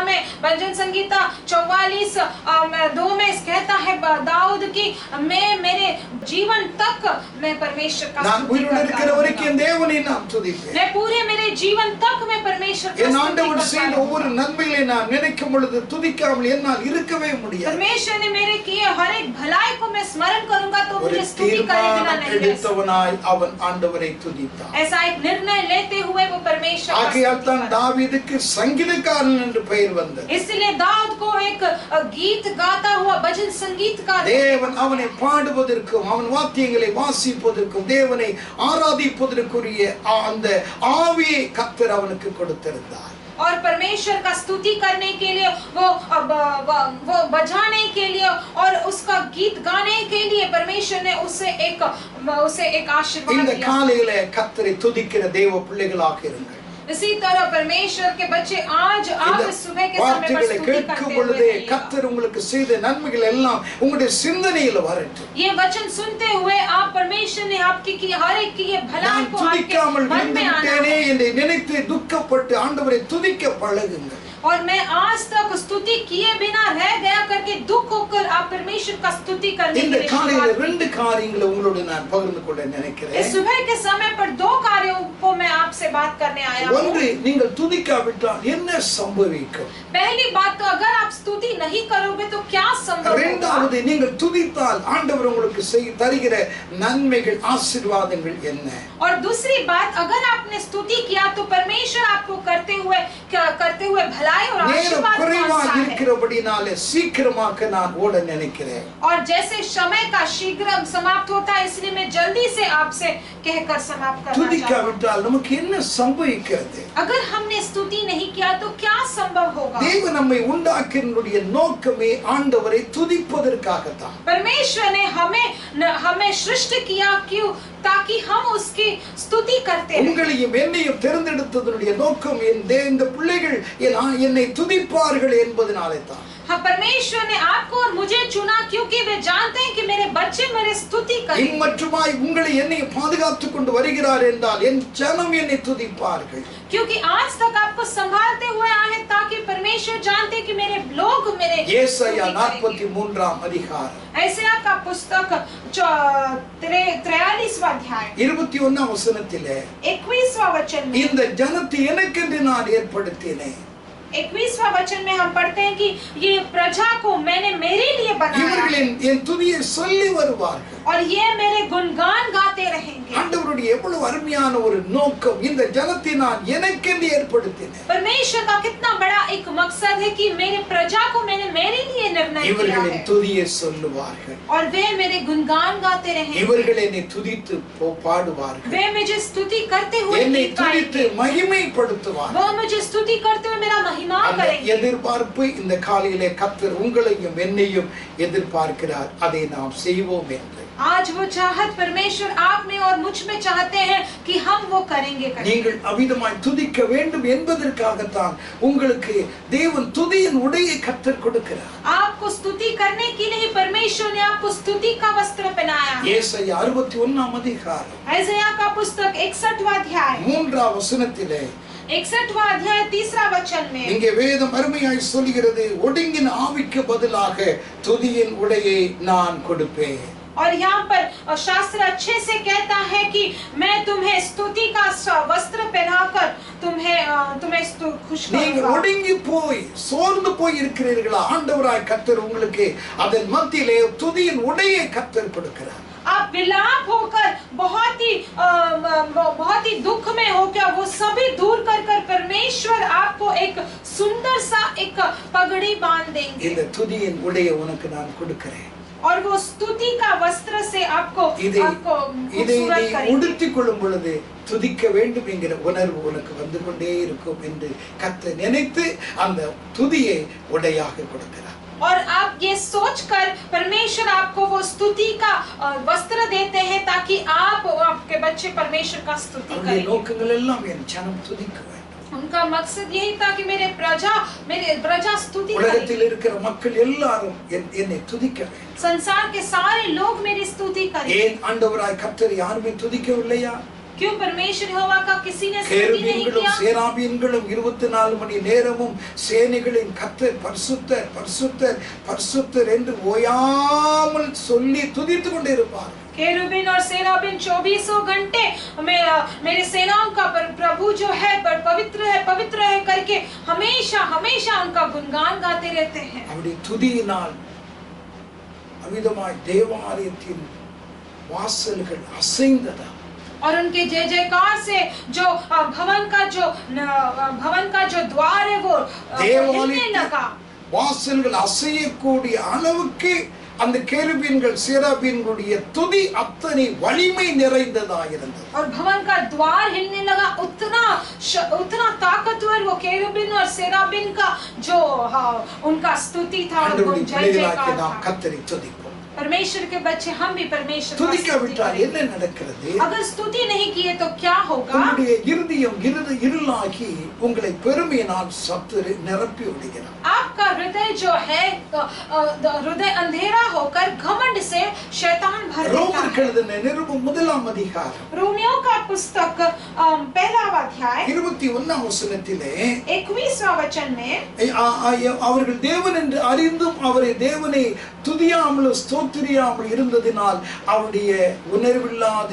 44:2 में कहता है दाऊद की मैं मेरे जीवन तक मैं परमेश्वर का நான் स्तुति உயிரோடு இருக்கிற करता வரைக்கும் रहूंगा। தேவனை நான் துதிப்பேன். मैं पूरे मेरे जीवन तक मैं परमेश्वर का என் स्तुति ஆண்டவர் करता செய்த रहूंगा। ஒவ்வொரு நன்மைகளை நான் நினைக்கும் பொழுது துதிக்காமல் என்னால் இருக்கவே முடியாது. परमेश्वर ने मेरे किए हर एक भलाई को मैं स्मरण करूंगा तो ஒரு मुझे स्तुति करे बिना தீர்மானம் नहीं रह सकता। எடுத்தவனாய் அவன் ஆண்டவரை துதித்தான். ऐसा एक निर्णय लेते हुए वो परमेश्वर का ஆகையால் स्तुति தான் करता। தாவீதுக்கு சங்கீதக்காரன் என்று பெயர் வந்தது. इसलिए दाऊद को एक गीत गाता हुआ भजन संगीतकार தேவன் அவனை பாடுவதற்கும் அவன் வாத்தியங்களை வாசிப்பதற்கும் தேவனை ஆராதிப்பதற்குரிய அந்த ஆவியை கர்த்தர் அவனுக்கு கொடுத்திருந்தார். और परमेश्वर का स्तुति करने के लिए वो बजाने के लिए और उसका गीत गाने के लिए परमेश्वर ने उसे एक आशीर्वाद இந்த दिया। காலையில கர்த்தரை துதிக்கிற தேவ பிள்ளைகளாக இருங்கள். इसी तरह परमेश्वर के बच्चे आज आप इस सुबह के समय पर வார்த்தைகளை स्तुति கேட்கும் करते பொழுதே हुए கர்த்தர் உங்களுக்கு செய்த நன்மைகள் எல்லாம் உங்களுடைய சிந்தனையில வரட்டும். ये वचन सुनते हुए आप परमेश्वर ने आपकी की हर एक की ये भलाई நான் को आपके துதிக்காமல் मन में आना விட்டேனே है। என்று நினைத்து துக்கப்பட்டு ஆண்டவரை துதிக்க பழகுங்கள். और मैं आज तक स्तुति किए बिना रह गया करके दुख होकर आप परमेश्वर का स्तुति करने இந்த के लिए காலையில शुरुआत की। 2 காரியங்களை உங்களோடு நான் பகிர்ந்து கொள்ள इस நினைக்கிறேன். सुबह के समय पर 2 कार्यों को मैं आपसे बात करने आया हूँ। ஒன்று, நீங்கள் துதிக்காவிட்டால் என்ன சம்பவிக்கும்? पहली बात तो अगर आप स्तुति नहीं करोगे तो क्या संभव होगा? இரண்டாவது, நீங்கள் துதித்தால் ஆண்டவர் உங்களுக்கு தருகிற நன்மைகள் ஆசீர்வாதங்கள் என்ன? और दूसरी बात, अगर आपने स्तुति किया तो परमेश्वर आपको करते हुए भलाई और நேரம் आशीर्वाद குறைவாக कौन सा है? இருக்கிறபடினாலே சீக்கிரமாக நான் ஓட நினைக்கிறேன். और जैसे समय का शीघ्र समाप्त होता है इसलिए मैं जल्दी से आपसे कहकर समाप्त करना चाहता हूँ। துதிக்காவிட்டால் நமக்கு என்ன சம்பவிக்கிறது? अगर हमने स्तुति नहीं किया तो क्या संभव होगा? தேவன் நம்மை உண்டாக்கினுடைய நோக்கமே ஆண்டவரை துதிப்பதற்காகத்தான். परमेश्वर ने हमें सृष्टि किया क्यों? ताकि हम उसकी स्तुति करते रहें। உங்களையும் என்னையும் தேர்ந்தெடுத்ததனுடைய நோக்கம் இந்த பிள்ளைகள் என்னை துதிப்பார்கள் என்பதனாலே தான். हाँ, परमेश्वर ने आपको और मुझे चुना क्योंकि वे जानते हैं कि मेरे बच्चे मेरे स्तुति करें। இம்மற்றுமாய் உங்களை என்னை பாதுகாத்துக் கொண்டு வருகிறார் என்றால் என் ஜனம் என்னை துதிப்பார்கள். क्योंकि आज तक आपको संभालते हुए आए हैं ताकि परमेश्वर जानते हैं कि मेरे लोग मेरे ஏசாயா 43 அதிகாரம் ऐसे आपका पुस्तक 43वां अध्याय 21 வசனத்திலே 21वां वचन में இந்த ஜனத்தை எனக்கென்று நான் ஏற்படுத்தினேன். 21वां वचन में हम पढ़ते हैं कि ये प्रजा को मैंने मेरे लिए बनाया இவர்களின் என் துதியை சொல்லி வருவார்கள். और ये मेरे गुणगान गाते रहेंगे। ஆண்டவருடைய எவ்வளவு அருமையான ஒரு நோக்கம் இந்த ஜனத்தை நான் எனக்கென்று ஏற்படுத்தினேன். परमेश्वर का कितना बड़ा एक मकसद है कि मेरे प्रजा को मैंने मेरे लिए निर्णय किया இவர்களின் है துதியை சொல்லுவார்கள். और वे मेरे गुणगान गाते रहेंगे। இவர்கள் என்னை துதித்து பாடுவார்கள். वे मुझे स्तुति करते हुए என்னை गीत துதித்து गाएंगे। மகிமைப்படுத்துவார்கள். वो मुझे स्तुति करते हुए मेरा महिमा அந்த करेंगे। எதிர்பார்ப்பு இந்த காலையிலே கர்த்தர் உங்களையும் என்னையும் எதிர்பார்க்கிறார். அதை நாம் செய்வோம் என்று. आज वो चाहत परमेश्वर आप में और मुझ में चाहते हैं कि हम वो करेंगे। நீங்கள் அவிதமாய் துதிக்க வேண்டும் என்பதற்காகத்தான் உங்களுக்கு தேவன் துதியின் உடையை கர்த்தர் கொடுக்கிறார். आपको स्तुति करने के लिए परमेश्वर ने आपको स्तुति का वस्त्र पहनाया है। ஏசாயா 61 அதிகாரம் यशायाह का पुस्तक 61वां अध्याय 3 வசனத்திலே 61वां अध्याय 3 वचन में இங்கே வேதம் அருமையாய் சொல்கிறது, ஒடுங்கின ஆவிக்கு பதிலாக துதியின் உடையை நான் கொடுப்பேன். और यहाँ पर शास्त्र अच्छे से कहता है कि मैं तुम्हें स्तुति का वस्त्र पहनाकर तुम्हें खुश நீங்கள் करूंगा। ஒடுங்கி போய் சோர்ந்து போய் இருக்கிறீர்களா? ஆண்டவராய் கர்த்தர் உங்களுக்கு அதன் மத்தியிலே துதியின் உடையை கர்த்தர் கொடுக்கிறார். आप विलाप होकर बहुत ही दुख में होकर वो सभी दूर कर परमेश्वर आपको एक सुंदर सा एक पगड़ी बांध देंगे। இந்த துதியின் உடையை உனக்கு நான் கொடுக்கிறேன். और वो स्तुति का वस्त्र से आपको இதை खूबसूरत करेंगे। உடுத்திக் கொள்ளும் பொழுது துதிக்க வேண்டும் என்கிற உணர்வு உனக்கு வந்து கொண்டே இருக்கும் என்று கர்த்தர் நினைத்து அந்த துதியை உடையாக கொடுக்கிறார். और आप ये सोचकर परमेश्वर आपको वो स्तुति का वस्त्र देते हैं ताकि आप आपके बच्चे परमेश्वर का स्तुति அவருடைய करें। நோக்கங்கள் எல்லாம் என் ஜனம் துதிக்க வேண்டும். उनका मकसद यही था कि मेरे प्रजा स्तुति உலகத்தில் करें। இருக்கிற மக்கள் எல்லாரும் என்னை துதிக்க வேண்டும். संसार के सारे लोग मेरी स्तुति करें। ஏன் ஆண்டவராய் கர்த்தர் யாருமே துதிக்கவில்லையா? क्यों परमेश्वर यहोवा का किसी ने स्तुति नहीं கேருபீன்களும் किया? சேராபீன்களும் 24 மணி நேரமும் சேனைகளின் கர்த்தர் பரிசுத்தர் பரிசுத்தர் பரிசுத்தர் என்று ஓயாமல் சொல்லி துதித்துக் கொண்டே இருப்பார்கள். केरुबिन और सेराबिन 24 घंटे मेरे सेनाओं का प्रभु जो है पवित्र है करके हमेशा हमेशा उनका गुणगान गाते रहते हैं। அவருடைய துதியினால் அவிதமாய் தேவாலயத்தின் வாசல்கள் அசைந்ததா? और उनके जय जयकार से जो भवन का जो द्वार है वो हिलने लगा। வாசல்கள் அசையக்கூடிய அளவுக்கு அந்த கேருபீன்கள் சேராபீன்களுடைய துதி அத்தனை வலிமை நிறைந்ததா இருந்தது. और भवन का द्वार हिलने लगा, उतना ताकतवर वो केरुबिन और सेराबिन का जो उनका स्तुति था, वो जय जयकार था। கர்த்தரை துதிப்போம். परमेश्वर के बच्चे हम भी परमेश्वर का स्तुति துதிக்காவிட்டால் என்ன करें। நடக்கிறது? अगर स्तुति नहीं किए तो क्या होगा? உங்களுடைய இருதயம் இருளாகி உங்களை பெருமையினால் சத்துரு நிரப்பி விடுகிறார். आपका हृदय जो है हृदय अंधेरा होकर घमंड से शैतान भर देता है। ரோமருக்கு எழுதின நிருபம் 1 அதிகாரம் रोमियों का पुस्तक 1 अध्याय 21 வசனத்திலே 21वां वचन में அவர்கள் தேவன் என்று அறிந்தும் அவரை தேவனை துதியாமல் ஸ்தோத்திரியாமல் இருந்ததினால் அவருடைய உணர்வில்லாத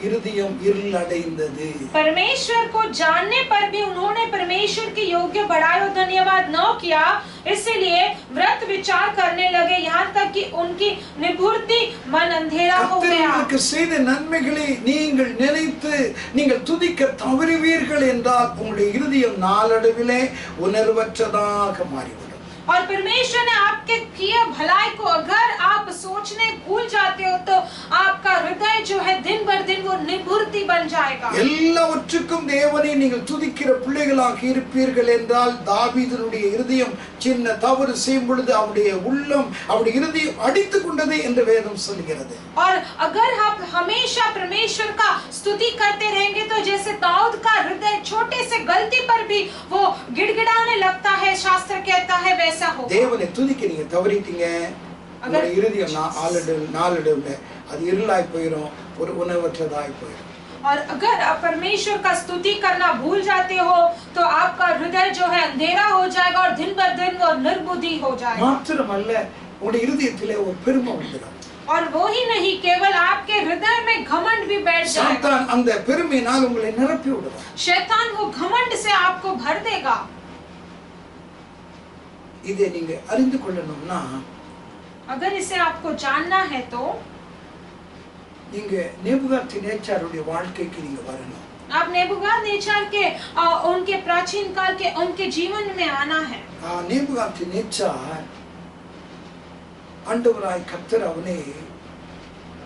இருதயம் இருள் அடைந்தது. परमेश्वर को जानने पर भी उन्होंने परमेश्वर के योग्य बड़ाई और धन्यवाद न किया, इसलिए व्रत विचार करने लगे, यहाँ तक कि उनकी निभृति मन अंधेरा हो गया। கர்த்தருக்கு செய்த நன்மைகளை நீங்கள் நினைத்து நீங்கள் துதிக்க தவறுவீர்கள் என்றால் உங்களுடைய இருதயம் நாளடைவிலே உணர்வற்றதாக மாறிவிடும். और परमेश्वर ने आपके किए भलाई को अगर आप सोचने भूल जाते हो तो आपका हृदय जो है दिन भर दिन वो निभृति बन जाएगा। எல்லாவற்றுக்கும் தேவனை நீங்கள் துதிக்கிற பிள்ளைகளாக இருப்பீர்கள் என்றால் தாவீதுனுடைய இருதயம் சின்ன தவறு செய்யும் பொழுது அவருடைய உள்ளம் அவருடைய இருதயம் அடித்துக் கொண்டது என்று வேதம் சொல்கிறது. और अगर आप हमेशा परमेश्वर का स्तुति करते रहेंगे तो जैसे दाऊद का हृदय छोटे से गलती पर भी वो गिड़गिड़ाने लगता है, शास्त्र कहता है वैसा हो। தேவனை துதிக்க நீங்க தவறிட்டீங்க, உங்களுடைய இருதயம் நாளடைவுல அது இருளாய் போயிடும், ஒரு உணர்வற்றதாய் போயிடும். और अगर आप परमेश्वर का स्तुति करना भूल जाते हो तो आपका हृदय जो है अंधेरा हो जाएगा और दिन बर दिन वो निर्बुद्धि हो जाएगा। மாத்திரமல்ல உங்களுடைய இருதயத்திலே ஒரு பெருமை வந்துடும். और वो ही नहीं, केवल आपके हृदय में घमंड भी बैठ जाएगा। சாத்தான் அந்த பெருமையினால் உங்களை நிரப்பி விடுவார். शैतान वो घमंड से आपको भर देगा। இதை நீங்க அறிந்து கொள்ளணும்னா अगर इसे आपको जानना है तो நீங்க நேபுகாத்நேச்சாருடைய வாழ்க்கைக்கு நீங்க வரணும். आप नेबूकादनेस्सर के उनके प्राचीन काल के उनके जीवन में आना है. நேபுகாத்நேச்சார் ஆண்டவராய் கர்த்தர் அவனை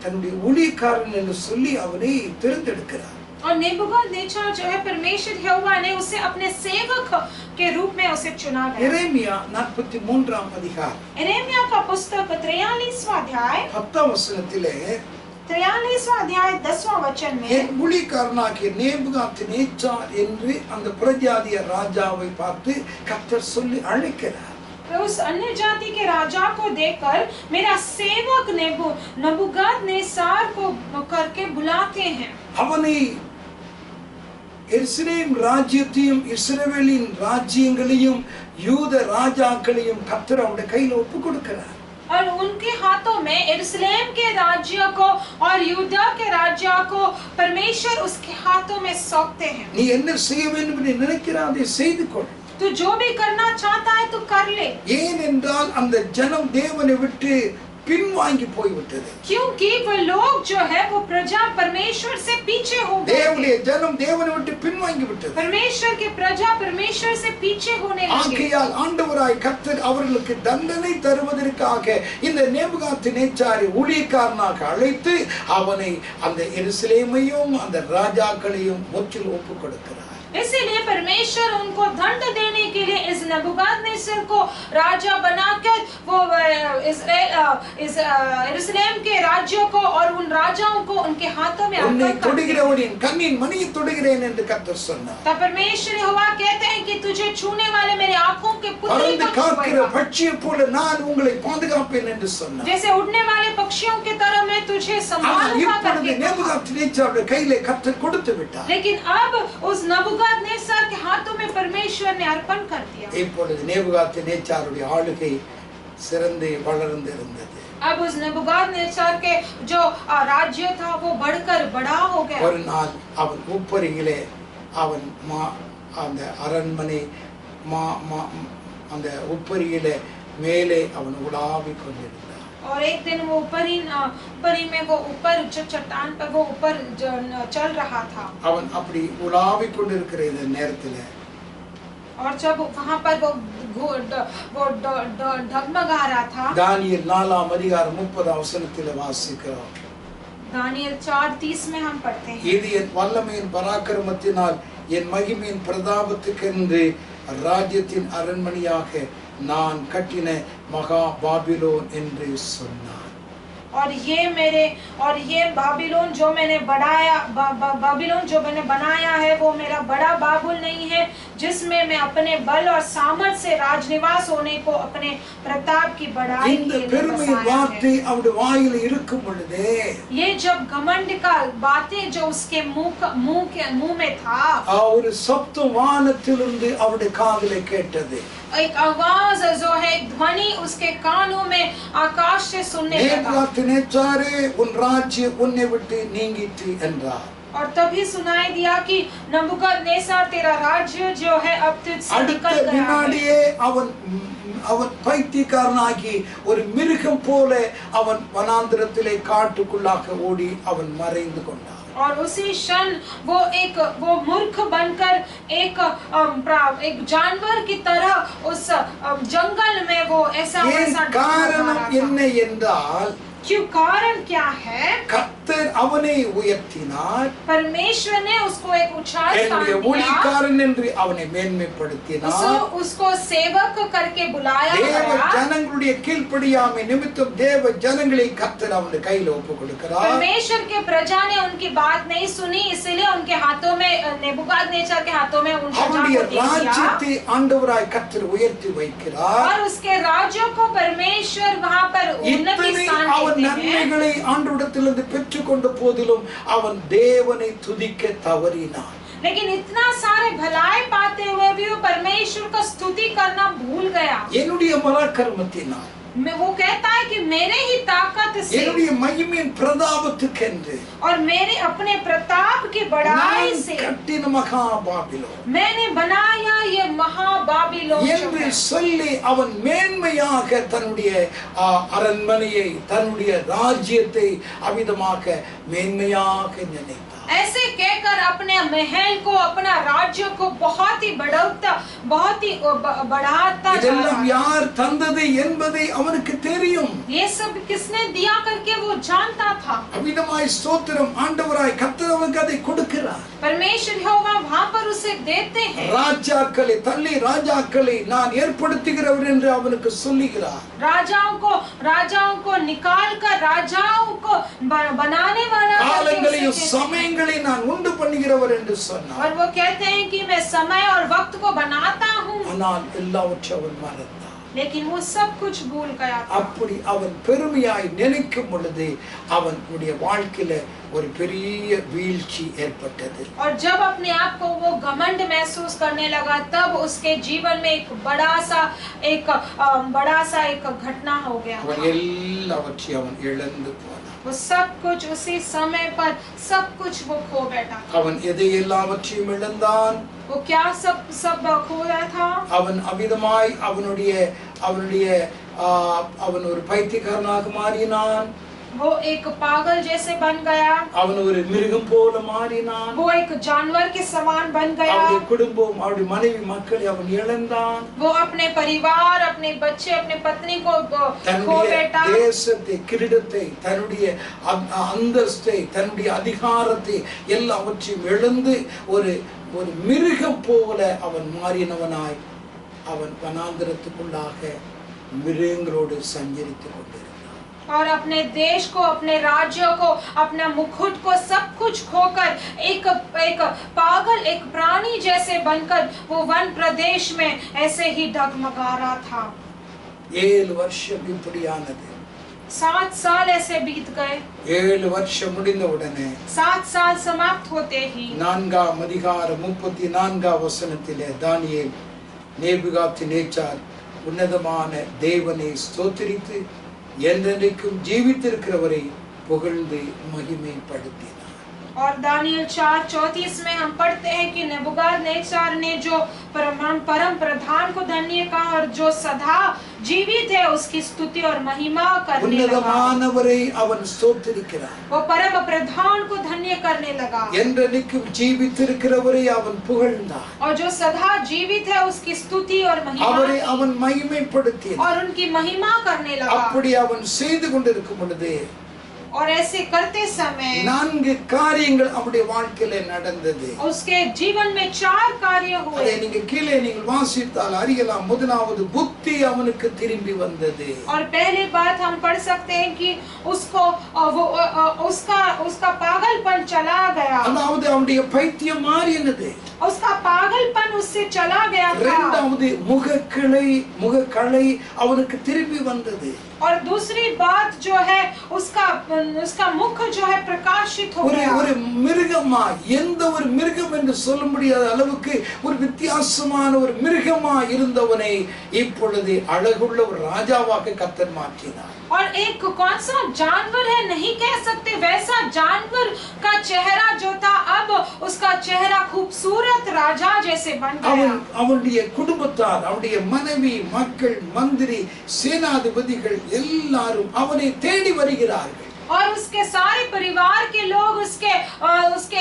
தன்னுடைய ஊழியக்காரன் என்று சொல்லி அவனை தேர்ந்தெடுக்கிறார். और नेबूकादनेस्सर जो है परमेश्वर यहोवा ने उसे अपने सेवक के रूप में उसे चुना गया. यिर्मयाह 43 அதிகாரம். यिर्मयाह का पुस्तक 43वां अध्याय 10 வசனத்திலே 43वां अध्याय 10वां वचन में என் ஊழியக்காரனாகிய நேபுகாத்நேச்சார் என்று அந்த பிரஜாதிய ராஜாவை பார்த்து கர்த்தர் சொல்லி அழைக்கிறார். उस अन्य जाति के राजा को देखकर मेरा सेवक नबूकदनेस्सर को करके बुलाते हैं. அவனை எருசலேம் ராஜ்யத்தையும் இஸ்ரவேலின் ராஜ்யங்களையும் யூத ராஜாக்களையும் கர்த்தர் அவருடைய கையில் ஒப்பு கொடுக்கிறார். और उनके हाथों में यरूशलेम के राज्य को और यूदा के राज्य को परमेश्वर उसके हाथों में सौंपते हैं. நீ என்ன செய்ய வேண்டும் என்று நினைக்கிறாய் அதை செய்து கொள். तू जो भी करना चाहता है तू कर ले. ஏனென்றால் அந்த ஜனம் தேவனை விட்டு பின்வாங்கி போய்விட்டது. क्योंकि वो लोग जो है वो प्रजा परमेश्वर से पीछे हो गए. தேவனுடைய ஜனம் தேவனை விட்டு பின்வாங்கி விட்டது. परमेश्वर की प्रजा परमेश्वर से पीछे होने लगी. ஆகையால் ஆண்டவராய் கர்த்தர் அவர்களுக்கு தண்டனை தருவதற்காக இந்த நேபுகாத்நேச்சாரை ஊழியக்காரனாக அழைத்து அவனை அந்த எருசலேமையும் அந்த ராஜாக்களையும் முற்றிலும் ஒப்புக் கொடுக்கிறார். इसीलिए परमेश्वर उनको दंड देने के लिए इस नबूकदनेस्सर को राजा बनाकर वो यरूशलेम के राज्य को और उन राजाओं को उनके हाथों में अर्पण करते हैं. கண்ணின் மணியை தொடுகிறேன் என்று கர்த்தர் சொன்னார். तब परमेश्वर यहोवा कहते हैं कि तुझे छूने वाले मेरे आंखों के पुतली को காக்கிற छूएगा. பட்சியை போல நான் உங்களை பாதுகாப்பேன் என்று சொன்னார். जैसे उड़ने वाले पक्षियों की तरह मैं तुझे संभालूंगा करके. நேபுகாத்நேச்சாருடைய கையிலே கர்த்தர் கொடுத்து விட்டார். लेकिन अब उस नबूकदनेस्सर के हाथों में परमेश्वर ने अर्पण कर दिया. இப்பொழுது நேபுகாத்நேச்சாருடைய ஆளுகை சிறந்து வளர்ந்து இருந்தது. अब उस नबूकदनेस्सर के जो राज्य था वो बढ़कर बड़ा हो गया. ஒரு நாள் அவன் உப்பரியிலே அவன் அந்த அரண்மனை அந்த உப்பரியிலே மேலே அவன் உலாவிக் கொண்டிருந்தான். और एक दिन वो ऊपरी में वो ऊपर जो चट्टान पर वो ऊपर चल रहा था. அவன் அப்படி உலாவிக் கொண்டிருக்கிற இந்த நேரத்திலே और जब वहां पर वो डगमगा रहा था. தானியேல் 4 அதிகாரம் 30 வசனத்திலே வாசிக்கிறோம். दानियेल 4:30 में हम पढ़ते हैं. இது என் வல்லமையின் பராக்கிரமத்தினால் என் மகிமையின் பிரதாபத்துக்கென்று ராஜ்யத்தின் அரண்மனையாக நான் கட்டின மகா பாபிலோன் என்று சொன்னார். और ये बाबिलोन जो मैंने बनाया है वो मेरा बड़ा बाबुल नहीं है जिसमें मैं अपने बल और सामर्थ से राजनिवास होने को अपने प्रताप की बढ़ाई இந்த के लिए பெருமை बसाया வார்த்தை है. அவருடைய வாயில இருக்கும் பொழுது ये जब घमंड का बातें जो उसके मुंह में था ஒரு சப்தம் வானத்திலிருந்து அவருடைய காதிலே கேட்டது. एक आवाज जो है एक ध्वनि उसके कानों में आकाश से सुनने लगा. நேபுகாத்நேச்சாரே உன் ராஜ்யம் உன்னை விட்டு நீங்கிற்று என்றார். और तभी सुनाई दिया कि नबूकदनेस्सर तेरा राज्य जो है अब तुझसे அடுத்த निकल गया है. வினாடியே அவன் பைத்தியக்காரனாகி ஒரு மிருகம் போல அவன் வனாந்திரத்திலே காட்டுக்குள்ளாக ஓடி அவன் மறைந்து கொண்டான். और उसी क्षण वो मूर्ख बनकर एक जानवर की तरह उस जंगल में वो ऐसा காரணம் என்ன என்றால் क्यों कारण क्या है? கர்த்தர் அவனை உயர்த்தினார். परमेश्वर ने उसको एक उच्चार स्थान दिया. ஊழியக்காரன் என்று அவனை மேன்மைப்படுத்தினார். उसको सेवक करके बुलाया தேவ गया. ஜனங்களுடைய கீழ்ப்படியாமை நிமித்தம் தேவ ஜனங்களை கர்த்தர் அவனுடைய கையில் ஒப்புக் கொடுக்கிறார். परमेश्वर के प्रजा ने उनकी बात नहीं सुनी इसलिए उनके हाथों में नेबूकदनेस्सर के हाथों में उन प्रजा அவருடைய को दे दिया. ராஜ்யத்தை ஆண்டவராய் கர்த்தர் உயர்த்தி வைக்கிறார். और उसके राज्य को परमेश्वर वहां पर उन्नति स्थान அவன் देते हैं. நன்மைகளை ஆண்டவரிடத்திலிருந்து பெற்றுக்கொண்ட போதிலும் அவன் தேவனை துதிக்க தவறினான். लेकिन इतना सारे भलाई पाते हुए भी वो परमेश्वर का स्तुति करना भूल गया. என்னுடைய பராக்கிரமத்தினால் वो कहता है कि मेरे ही ताकत से என்னுடைய மகிமையின் பிரதாபத்துக்கென்று और मेरे अपने प्रताप की बड़ाई நான் से கட்டின மகா பாபிலோன் मैंने बनाया ये महाबाबिलोन என்று சொல்லி அவன் மேன்மையாக தன்னுடைய அரண்மனையை தன்னுடைய ராஜ்யத்தை அவிதமாக மேன்மையாக நினைத்தார். ऐसे कहकर अपने महल को अपना राज्य को बहुत ही बढ़ाता जा இதெல்லாம் रहा है। யார் தந்தது என்பதை அவனுக்கு தெரியும். ये सब किसने दिया करके वो जानता था। அவிதமாய் ஸ்தோத்திரம். ஆண்டவராய் கர்த்தர் அவனுக்கு அதை கொடுக்கிறார். परमेश्वर यहोवा वहां पर उसे देते हैं। ராஜாக்களை தள்ளி ராஜாக்களை நான் ஏற்படுத்துகிறவர் என்று அவனுக்கு சொல்லுகிறார். राजाओं को निकाल कर राजाओं को बनाने वाला காலங்களையும் சமயங்களை நான் உண்டு பண்ணுகிறவர் என்று சொன்னார். और वो कहते हैं कि मैं समय और वक्त को बनाता हूँ। ஆனால் எல்லாவற்றையும் அவன் மறந்தான். लेकिन वो सब कुछ भूल गया था। அப்படி அவன் பெருமையாய் நினைக்கும் பொழுது அவனுடைய வாழ்க்கையில ஒரு பெரிய வீழ்ச்சி ஏற்பட்டது. और जब अपने आप को वो घमंड महसूस करने लगा तब उसके जीवन में एक बड़ा सा एक घटना हो गया। அவன் எல்லாவற்றையும் அவன் இழந்து போனான். वो सब कुछ उसी समय पर सब कुछ वो खो बैठा। அவன் எதை எல்லாவற்றையும் இழந்தான்? वो क्या सब खोया था? அவன் அவிதமாய் அவன் ஒரு பைத்தியக்காரனாக மாறினான். वो एक पागल जैसे बन गया। அவன் ஒரு மிருகம் போல மாறினான். वो एक जानवर के समान बन गया। அவனுடைய குடும்பம் அவனுடைய மனைவி மக்களை அவன் இழந்தான். वो अपने परिवार अपने बच्चे अपने पत्नी को खो बैठा। தேசத்தை கிரீடத்தை தன்னுடைய அந்தஸ்தை தன்னுடைய அதிகாரத்தை எல்லாவற்றையும் இழந்து ஒரு மிருகம் போல அவன் மாறினவனாய் அவன் வனாந்திரத்துக்குள்ளாக மிருகங்களோடு சஞ்சரித்துக் கொண்டிருந்தான். और अपने देश को अपने राज्य को अपना मुकुट को सब कुछ खोकर एक पागल एक प्राणी जैसे बनकर वो वन प्रदेश में ऐसे ही डगमगा रहा था। 7 வருஷம் இப்படியானது. 7 साल ऐसे बीत गए। 7 வருஷம் முடிந்த உடனே 7 साल समाप्त होते ही 4ஆம் அதிகாரம் 34ஆம் வசனத்திலே தானியேல் நேபுகாத்நேச்சார் உன்னதமான தேவனை ஸ்தோத்திரித்து என்றென்றைக்கும் ஜீவித்திருக்கிறவரை புகழ்ந்து மகிமைப்படுத்தினார். और दानियल 4:34 में हम पढ़ते हैं कि नेबुकदनेस्सर ने जो परम प्रधान को धन्य कहा और जो सदा जीवित है उसकी स्तुति और महिमा करने लगा। உன்னதமானவரை அவன் ஸ்தோத்திரிக்கிறான். वो परम प्रधान को धन्य करने लगा। என்றென்றைக்கும் ஜீவித்திருக்கிறவரை அவன் புகழ்ந்தான். और जो सदा जीवित है उसकी स्तुति और महिमा அவரை அவன் மகிமைப்படுத்தினான். और उनकी महिमा करने लगा। அப்படி அவன் செய்து கொண்டிருக்கும் பொழுது और ऐसे करते समय 4 காரியங்கள் அவருடைய வாழ்க்கையில நடந்தது. उसके जीवन में 4 कार्य हुए। அதை நீங்க கீழே நீங்கள் வாசித்தால் அறியலாம். முதலாவது புத்தி அவனுக்கு திரும்பி வந்தது. और पहली बात हम पढ़ सकते हैं कि उसको उसका पागलपन चला गया। அதாவது அவனுடைய பைத்தியம் மாறினது. उसका पागलपन उससे चला गया था। இரண்டாவது முகக்கலை அவனுக்கு திரும்பி வந்தது. और दूसरी बात जो है उसका मुख जो है प्रकाशित हो गया। ஒரு மிருகமா எந்த ஒரு மிருகம் என்று சொல்ல முடியாத அளவுக்கு ஒரு வித்தியாசமான ஒரு மிருகமா இருந்தவனை இப்பொழுது அழகுள்ள ஒரு ராஜாவாக கர்த்தர் மாற்றினார். और एक कौन सा जानवर है नहीं कह सकते वैसा जानवर का चेहरा जो था अब उसका चेहरा खूबसूरत राजा जैसे बन गया। அவனுடைய குடும்பத்தார் அவனுடைய மனைவி மக்கள் மந்திரி சேனாதிபதிகள் எல்லாரும் அவனை தேடி வருகிறார்கள். और उसके सारे परिवार के लोग उसके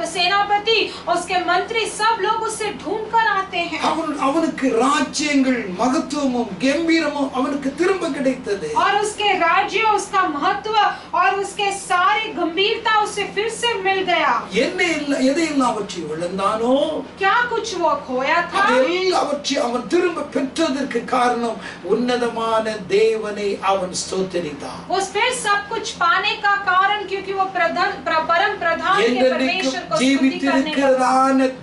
सेनापति उसके मंत्री सब लोग उससे ढूंढ कर आते हैं। அவனுக்கு ராஜ்யங்கள் மகத்துவமும் கம்பீரமும் அவனுக்கு திரும்ப கிடைத்தது. और उसके राज्य उसका महत्व और उसके सारे गंभीरता उसे फिर से मिल गया। எதையெல்லாவற்றையும் இழந்தானோ क्या कुछ वो खोया था எல்லாவற்றையும் அவன் திரும்ப பெற்றதற்கு காரணம் உன்னதமான தேவனை அவன் ஸ்தோத்திரித்தான். वो फिर सब कुछ पाने का कारण क्योंकि वो परम प्रधान के परमेश्वर को स्तुति करने लगा।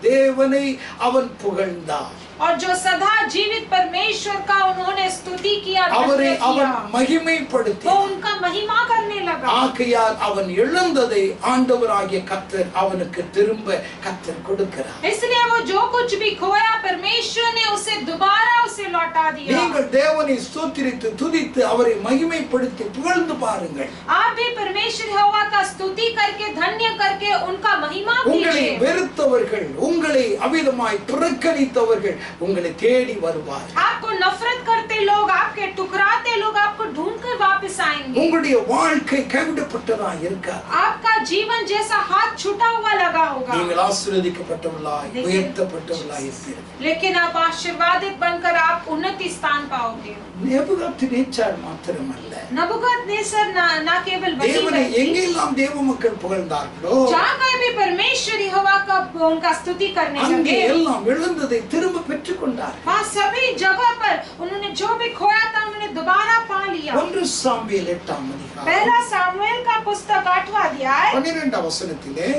தேவனை அவன் புகழ்ந்தான்। और जो सदा जीवित परमेश्वर का उन्होंने स्तुति किया, அவரை धन्य அவன் किया, மகிமைப்படுத்தி वो उनका महिमा करने लगा। ஆகையால் அவன் இழந்ததை ஆண்டவராகிய கர்த்தர் அவனுக்கு திரும்ப கர்த்தர் கொடுக்கிறார். इसलिए वो जो कुछ भी खोया परमेश्वर ने उसे दोबारा उसे लौटा दिया। நீங்கள் தேவனை ஸ்தோத்திரித்து துதித்து அவரை மகிமைப்படுத்தி புகழ்ந்து பாருங்கள். आप भी परमेश्वर यहोवा का स्तुति करके धन्य करके उनका महिमा உங்களை कीजिए। வெறுத்தவர்கள், உங்களை அவிதமாய் புறக்கணித்தவர்கள் உங்களை தேடி வருவார்கள். आपको नफरत करते लोग, आपके ठुकराते लोग आपको ढूंढकर वापस आएंगे। உங்களுடைய வாழ்க்கை கைவிடப்பட்டதா இருக்காது. आपका जीवन जैसा हाथ छूटा हुआ लगा होगा, நீங்கள் ஆசீர்வதிக்கப்பட்டவர்களாய் உயர்த்தப்பட்டவர்களாய் இருப்பீர்கள். लेकिन आप आशीर्वादित बनकर आप उन्नति स्थान पाओगे। நேபுகாத்நேச்சார் மாத்திரமல்ல, नबूकदनेस्सर ना केवल वही தேவனை व्यक्ति, எங்கெல்லாம் தேவ மக்கள் புகழ்ந்தார்களோ जहाँ कहीं भी परमेश्वर यहोवा का उनका स्तुति करने அங்கே लगे, எல்லாம் இழந்ததை திரும்ப பெற்றுக் கொண்டார்கள். वहाँ सभी जगह पर उन्होंने जो भी खोया था उन्होंने दोबारा पा लिया। 1 சாமுவேல் 8ஆம் அதிகாரம் पहला सामुएल का पुस्तक 8वां अध्याय 12ஆம் வசனத்திலே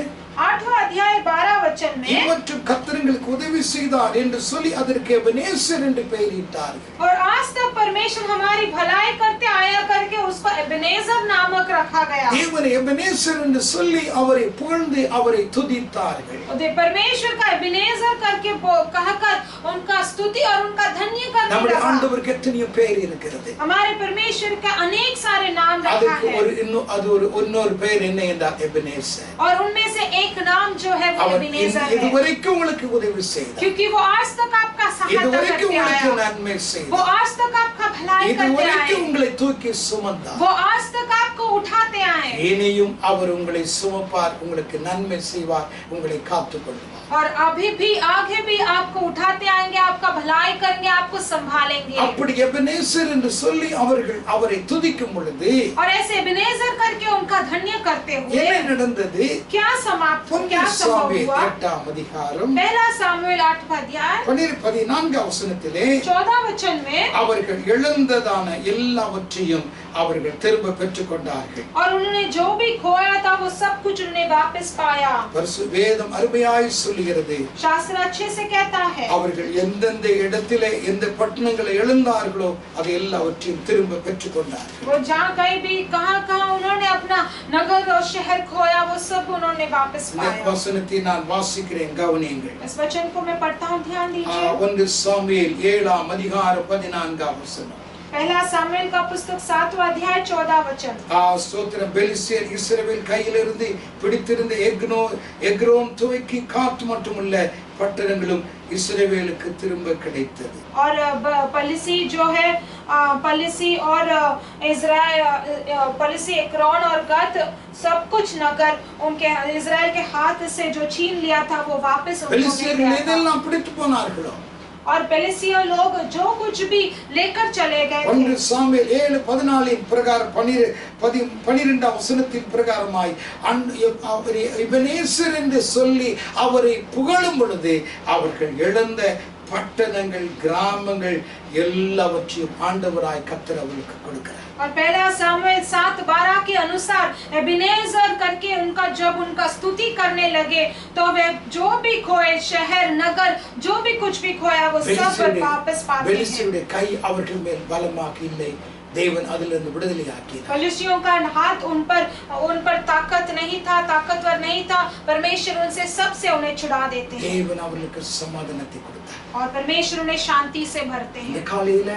8वां अध्याय 12 वचन में, இவற்றும் கர்த்தருக்கு உதவி செய்தார் என்று சொல்லி அதற்கு எபனேசர் என்று பெயரிட்டார்கள். और आज तक परमेश्वर हमारी भलाई करते आया करके उसको एबेनेजर नामक रखा गया। தேவனை எபனேசர் என்று சொல்லி அவரை புகழ்ந்து அவரை துதித்தார்கள். परमेश्वर का एबेनेजर करके कहकर उनका स्तुति और उनका धन्य करने நம்முடைய लगा। ஆண்டவருக்கு எத்தனையோ பெயர் இருக்கிறது. हमारे परमेश्वर के अनेक सारे नाम रखा அதுக்கு है, இன்னொரு பெயர் என்ன என்றால் எபனேசர். और उनमें से एक नाम जो है वो அவர் एबेनेजर है, இதுவரைக்கும் உங்களுக்கு உதவி செய்தார். क्योंकि वो आज तक आपका सहायता இதுவரைக்கும் करते உங்களுக்கு आया, நன்மை वो செய்தார். आज तक आपका भलाई करते இதுவரைக்கும் आए, உங்களை தூக்கி சுமந்தார். वो आज तक आपको उठाते आए, இனியும் அவர் உங்களை சுமப்பார், உங்களுக்கு நன்மை செய்வார், உங்களை காத்துக்கொள்வார். और अभी भी आगे भी आपको उठाते आएंगे, आपका भलाई करेंगे, आपको संभालेंगे। அப்படி எபனேசர் என்று சொல்லி அவரை துதிக்கும் பொழுது और ऐसे एबेनेजर करके उनका धन्य करते हुए என்ன நடந்தது? क्या समाप्त हुआ, क्या संभव हुआ? 8ஆம் அதிகாரம் पहला सामुएल 8वां अध्याय 14ஆம் வசனத்திலே 14 वचन में, அவர்கள் இழந்ததான எல்லாவற்றையும் அவர்கள் திரும்ப பெற்றுக் கொண்டார்கள். और उन्होंने जो भी खोया था वो सब कुछ उन्होंने वापस पाया। வேதம் அருமையாய் சொல்லுகிறது, शास्त्र अच्छे से कहता है, அவர்கள் எந்தெந்த இடத்திலே எந்த பட்டணங்களை இழந்தார்களோ அது எல்லாவற்றையும் திரும்ப பெற்றுக் கொண்டார்கள். वो जहाँ कहीं भी कहाँ उन्होंने अपना नगर और शहर खोया वो सब उन्होंने वापस இந்த पाया। வசனத்தை நான் வாசிக்கிறேன், கவனியுங்கள். इस वचन को मैं पढ़ता हूँ, ध्यान दीजिए। 1 சாமுவேல் 7ஆம் அதிகாரம் 14ஆம் வசனம். पहला सामुएल का पुस्तक 7वां अध्याय 14 वचन। ஸ்தோத்திரம். பெலிஸ்தர் இஸ்ரவேல் கையிலிருந்து பிடித்திருந்த எக்ரோன் துவக்கி காத் மட்டுமல்ல பட்டணங்களும் இஸ்ரவேலுக்கு திரும்ப கிடைத்தது. और पलिसी जो है पलिसी और इज़राइल, पलिसी एक्रोन और गत सब कुछ नगर उनके इज़राइल के हाथ से जो छीन लिया था वो वापस उनको मिल பெலிஸ்தர்கள் गया था। எதெல்லாம் பிடித்து போனார்களோ और पेलिसिया लोग जो कुछ भी लेकर चले गए 1 थे। சாமுவேல் 7:14 பிரகாரம் 12ஆம் வசனத்தின் பிரகாரமாய் எபனேசர் என்று சொல்லி அவரை புகழும் பொழுது அவர்கள் இழந்த பட்டணங்கள், கிராமங்கள் எல்லாவற்றையும் ஆண்டவராய் கர்த்தர் அவர்களுக்கு கொடுக்கிறார். और पहला सामुएल 7:12 के अनुसार एबेनेजर करके उनका जब उनका स्तुति करने लगे तो वे जो भी खोए शहर नगर जो भी कुछ भी खोया वो सब वापस पाते हैं। பெலிஸ்தருடைய கை அவர்கள் மேல் பலமாக இல்லை, தேவன் அதிலிருந்து விடுதலையாக்கினார். फलिस्तियों का हाथ उन पर ताकत नहीं था, ताकतवर नहीं था, परमेश्वर उनसे सबसे उन्हें छुड़ा देते हैं தேவன் அவர்களுக்கு சமாதானத்தை கொடுத்தார். और परमेश्वर उन्हें शांति से भरते இந்த हैं। காலையில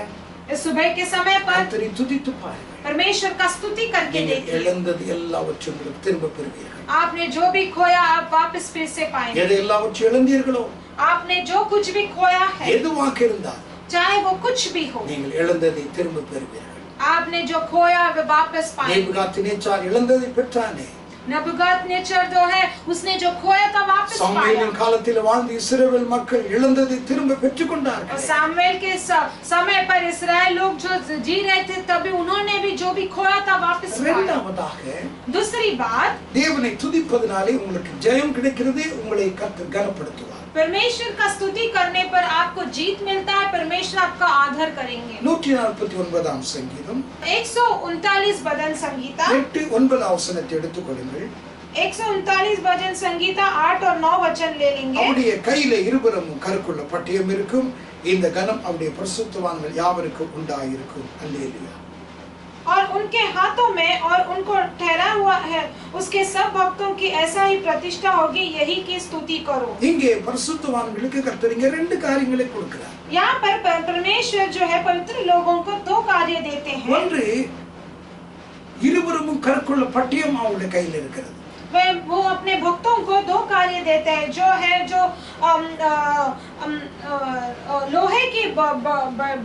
इस सुबह के समय पर கர்த்தரை துதித்து பாருங்கள். परमेश्वर का स्तुति करके நீங்கள் देखिए, இழந்தது எல்லாவற்றையும் உங்களுக்கு திரும்ப பெறுவீர்கள். आपने जो भी खोया आप वापस फिर से पाएंगे। எது எல்லாவற்றையும் இழந்தீர்களோ, आपने जो कुछ भी खोया है, எதுவாக இருந்தால் चाहे वो कुछ भी हो, நீங்கள் இழந்ததை திரும்ப பெறுவீர்கள். आपने जो खोया वे वापस पाएंगे। நேபுகாத்நேச்சார் இழந்ததை பெற்றானே, नबूकदनेस्सर जो है उसने जो खोया था वापस पाया। சாமுவேலின் காலத்தில் வாழ்ந்த இஸ்ரவேல் மக்கள் இழந்ததை திரும்ப பெற்றுக் और கொண்டார்கள். सामुएल के समय पर इस्राएल लोग जो जी रहे थे तभी उन्होंने भी जो भी खोया था वापस पाया। இரண்டாவதாக दूसरी बात, தேவனை துதிப்பதனாலே உங்களுக்கு ஜெயம் கிடைக்கிறது, உங்களை கர்த்தர் கனப்படுத்துவார். परमेश्वर का स्तुति करने पर आपको जीत मिलता है, परमेश्वर आपका आदर करेंगे। 149ஆம் சங்கீதம் 139 भजन संगीता 8-9 வசனத்தை எடுத்துக்கொள்ளுங்கள். 139 भजन संगीता 8 और 9 वचन ले लेंगे। அவருடைய கையில இருபுறமும் கருக்குள்ள பட்டயம் இருக்கும், இந்த கனம் அவருடைய பரிசுத்தவான்கள் யாவருக்கும் உண்டாயிருக்கும். அல்லேலூயா. और उनके हाथों में और उनको ठहरा हुआ है उसके सब भक्तों की ऐसा ही प्रतिष्ठा होगी, यही की स्तुति करो. இங்கே பரிசுத்தவான்களுக்கு கர்த்தர் இங்க ரெண்டு காரியங்களை கொடுக்கிறார். यहाँ पर परमेश्वर जो है पवित्र लोगों को दो कार्य देते हैं. ஒன்று, இருவரும் கற்குள்ள பட்டயம் அவருடைய கையில் இருக்கிறது. वो अपने भक्तों को दो कार्य देते हैं, जो है जो लोहे की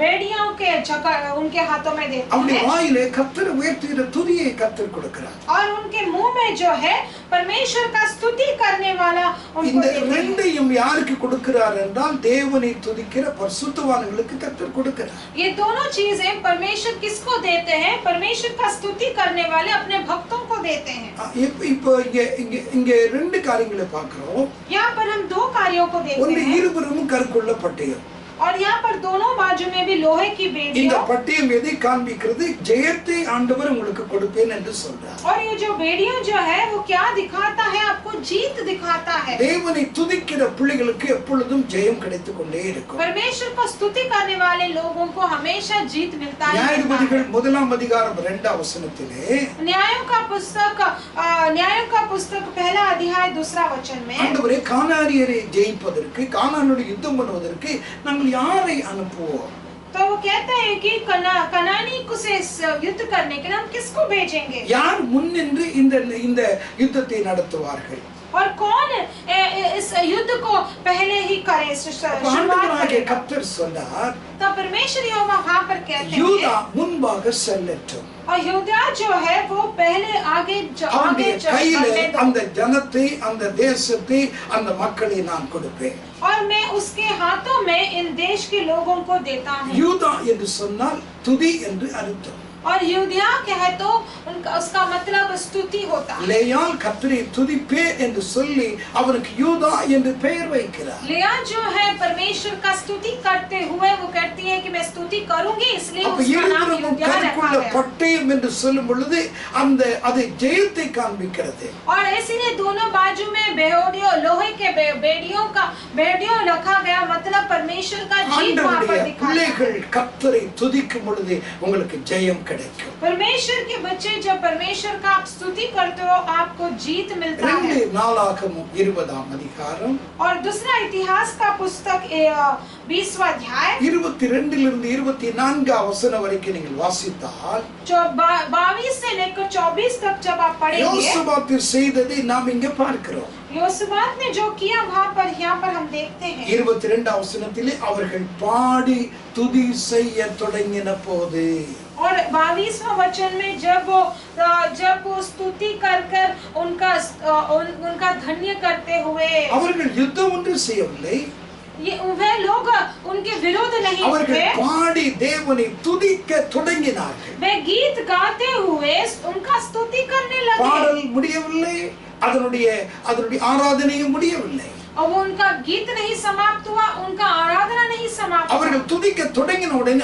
बेड़ियों के उनके हाथों में देते அவருடைய हैं. வாயிலே கர்த்தர் உயர்த்துகிற துதியை கர்த்தர் கொடுக்கிறார். और उनके मुंह में जो है परमेश्वर का स्तुति करने वाला उनको இந்த देते हैं. ரெண்டையும் யாருக்கு கொடுக்கிறார் என்றால் தேவனை துதிக்கிற பரிசுத்தவான்களுக்கு கர்த்தர் கொடுக்கிறார். ये दोनों चीजें परमेश्वर किसको देते हैं? परमेश्वर का स्तुति करने वाले अपने भक्तों को देते हैं. இப்போ இங்க ரெண்டு காரியங்களை பார்க்கிறோம். यहाँ पर हम दो कार्यों को देखते ஒன்று, हैं. இருவரும் கற்குள்ள பட்டயம். और यहाँ पर दोनों बाजू में भी लोहे की இந்த बेड़ियां. பட்டயம் எதை காண்பிக்கிறது? ஜெயத்தை ஆண்டவர் உங்களுக்கு கொடுப்பேன் என்று சொல்றார். और ये जो बेड़ियां जो है वो क्या दिखाता है? आपको जीत दिखाता है. தேவனை துதிக்கிற பிள்ளைகளுக்கு எப்பொழுதும் ஜெயம் கிடைத்துக் கொண்டே இருக்கும். परमेश्वर को स्तुति करने वाले लोगों को हमेशा जीत मिलता है. நியாயாதிபதிகள் 1ஆம் அதிகாரம் 2ஆம் வசனத்திலே न्यायों का पुस्तक पहला अध्याय 2 वचन में ஆண்டவரே, கானானியரை ஜெயிப்பதற்கு, கானானோடு யுத்தம் பண்ணுவதற்கு நாங்கள் யாரை அனுப்புவோம்? तो वो कहते हैं कि कनानी को से युद्ध करने के लिए हम किसको भेजेंगे? யார் முன்னின்று இந்த யுத்தத்தை நடத்துவார்கள்? और कौन इस युद्ध को पहले ही करे, शुरुआत ஆண்டவராகிய करेगा? கர்த்தர் சொன்னார், तो परमेश्वर यहोवा वहाँ पर कहते யூதா हैं முன்பாக செல்லட்டும். और यहूदा जो है वो पहले आगे அவருடைய கையிலே बढ़ने दो. அந்த ஜனத்தை, அந்த தேசத்தை, அந்த மக்களை நான் கொடுப்பேன். और मैं उसके हाथों में इन देश के लोगों को देता हूँ. யூதா என்று சொன்னால் துதி என்று அர்த்தம். और यूदिया कहे तो उसका मतलब स्तुति होता है. லேயாள் கர்த்தரை துதிப்பே என்று சொல்லி அவருக்கு யூதா என்று பெயர் வைக்கிறார். लिया जो है परमेश्वर का स्तुति करते हुए वो कहती है कि मैं स्तुति करूंगी, इसलिए அப்ப उसका नाम இருவரும் यूदिया रखा கற்குள்ள गया. பட்டயம் என்று சொல்லும் பொழுது அது ஜெயத்தை காண்பிக்கிறது. और इसीलिए दोनों बाजू में बेड़ियों, लोहे के बेड़ियों रखा गया, मतलब परमेश्वर का जीत वहाँ पर ஆண்டவருடைய दिखा. பிள்ளைகள் கர்த்தரை துதிக்கும் பொழுது உங்களுக்கு ஜெயம் கிடைக்கும். परमेश्वर के बच्चे जब परमेश्वर का आप स्तुति करते हो आपको जीत मिलता 2 है. நாளாகமம் 20ஆம் அதிகாரம் और दूसरा इतिहास का पुस्तक 20वां अध्याय 22 24 வசனம் வரைக்கும் நீங்கள் வாசித்தால் 22 से लेकर 24 तक जब आप पढ़ेंगे, யோசபாத் செய்ததை நாம் இங்கே பார்க்கிறோம். योसबात ने जो किया वहाँ पर यहाँ पर हम देखते हैं. 22ஆம் வசனத்திலே அவர்கள் பாடி துதி செய்ய தொடங்கின போது, और 22वां वचन में जब वो स्तुति कर उनका धन्य करते हुए, அவர்கள் யுத்தம் ஒன்று செய்யவில்லை, ये वे लोग उनके विरोध नहीं அவர்கள் थे. பாடி தேவனை துதிக்க தொடங்கினார்கள். वे गीत गाते हुए उनका स्तुति करने लगे. பாடல் முடியவில்லை, அதனுடைய ஆராதனையும் முடியவில்லை. और वो उनका गीत नहीं समाप्त हुआ, उनका आराधना नहीं समाप्त हुआ. அவர்கள் துதிக்க தொடங்கின உடனே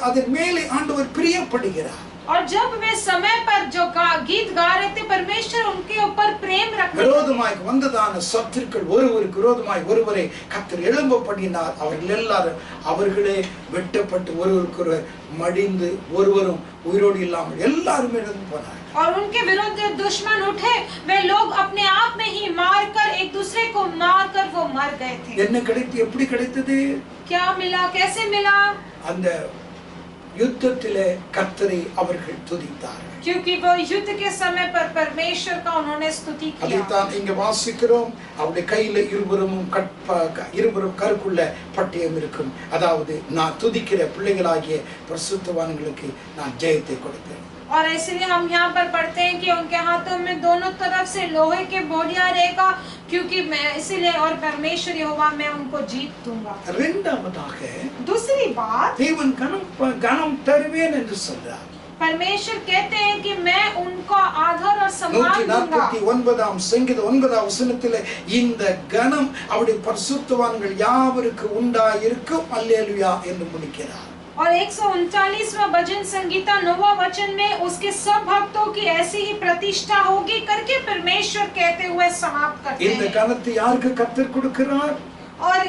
அதன் மேலே ஆண்டவர் பிரியப்படுகிறார். और जब वे समय पर जो गीत गा रहे थे, परमेश्वर उनके ऊपर प्रेम रखते. விரோதமாய் வந்ததான சத்துருக்கள் ஒருவருக்கு விரோதமாய் ஒருவரை கர்த்தர் எழும்ப பண்ணினார். அவர்கள் எல்லாரும் அவர்களே வெட்டப்பட்டு ஒருவருக்கொருவர் மடிந்து ஒருவரும் உயிரோடு இல்லாமல் எல்லாரும் இறந்து போனார். और उनके विरुद्ध दुश्मन उठे, वे लोग अपने आप में ही मारकर एक दूसरे को मारकर वो मर गए थे. என்ன கிடைத்து எப்படி கிடைத்தது? क्या मिला, कैसे मिला? அந்த யுத்தத்திலே கர்த்தரை அவர்கள் துதித்தார்கள். क्योंकि वो युद्ध के समय पर परमेश्वर का उन्होंने स्तुति किया. அதைத்தான் இங்க வாசிக்கிறோம். அவருடைய கையில இருவரும் கருக்குள்ள பட்டயம் இருக்கும். அதாவது நான் துதிக்கிற பிள்ளைகளாகிய பரிசுத்தவான்களுக்கு நான் ஜெயத்தை கொடுப்பேன். और इसलिए हम यहाँ पर पढ़ते हैं कि उनके हाथों में दोनों तरफ से लोहे के बोलियां रहेगा, क्योंकि मैं इसीलिए और परमेश्वर यहोवा मैं उनको जीत दूंगा. இரண்டாவதாக दूसरी बात, தேவன் கனம் தருவேன் என்று சொல்றார். परमेश्वर कहते हैं कि मैं उनका आदर और सम्मान दूंगा. 149ஆம் சங்கீதம் 9ஆம் வசனத்திலே இந்த கனம் அவருடைய பரிசுத்தவான்கள் யாவருக்கு உண்டாயிருக்கும் அல்லேலூயா என்று முடிக்கிறார். और 139वां भजन संगीता 9वां वचन में उसके सब भक्तों की ऐसी ही प्रतिष्ठा होगी करके परमेश्वर कहते हुए समाप्त करते இந்த हैं. கனத்தை யாருக்கு கர்த்தர் கொடுக்கிறார்? और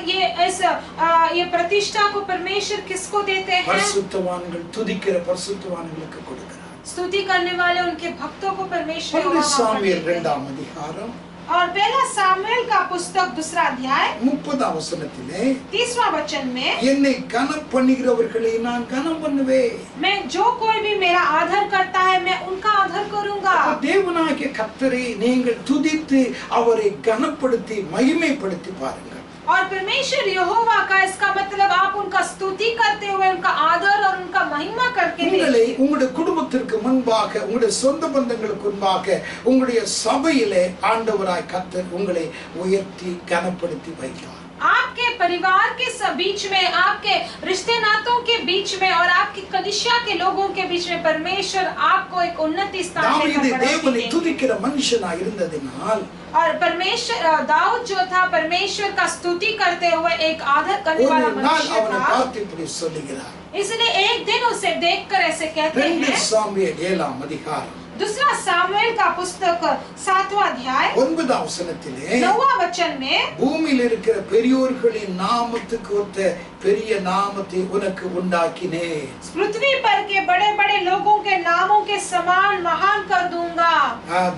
ये प्रतिष्ठा को परमेश्वर किसको देते हैं? பரிசுத்தவான்கள் துதிக்கிற பரிசுத்தவான்களுக்கு கொடுக்கிறார். स्तुति करने वाले उनके भक्तों को परमेश्वर 1 சாமுவேல் 2ஆம் அதிகாரம் और पहला सामुएल का पुस्तक 2रा अध्याय 30ஆம் வசனத்திலே 30वां वचन में என்னை கனம் பண்ணுகிறவர்களை நான் கனம் பண்ணுவேன். मैं जो कोई भी मेरा आदर करता है मैं उनका आदर करूंगा. தேவனாகிய கர்த்தரை நீங்கள் துதித்து அவரை கனப்படுத்தி மகிமைப்படுத்தி பாருங்கள். और परमेश्वर यहोवा का इसका मतलब आप उनका स्तुति करते हुए उनका आदर और उनका महिमा करके உங்களை உங்களுடைய குடும்பத்திற்கு முன்பாக உங்களுடைய சொந்த பந்தங்களுக்கு முன்பாக உங்களுடைய சபையிலே ஆண்டவராய் கர்த்தர் உங்களை உயர்த்தி கனப்படுத்தி வைத்தார். आपके परिवार के बीच में, आपके रिश्ते नातों के बीच में और आपकी कलीसिया के लोगों के बीच में परमेश्वर आपको एक उन्नति स्थान தாவீது தேவனை துதிக்கிற மனுஷனாய் இருந்ததினால் और परमेश्वर दाऊद जो था परमेश्वर का स्तुति करते हुए एक आदर करने वाला मनुष्य அவனை था. பார்த்து இப்படி சொல்லுகிறார். इसलिए एक दिन उसे देखकर ऐसे कहते 2 हैं. சாமுவேல் 7ஆம் அதிகாரம் 2रा सामुएल का पुस्तक 7वां अध्याय 9ஆம் வசனத்திலே 9वां वचन में பூமியில் இருக்கிற பெரியோர்களின் நாமத்துக்கு ஒத்த பெரிய நாமத்தை உனக்கு உண்டாக்கினேன். पृथ्वी पर के बड़े-बड़े लोगों के नामों के समान महान कर दूंगा.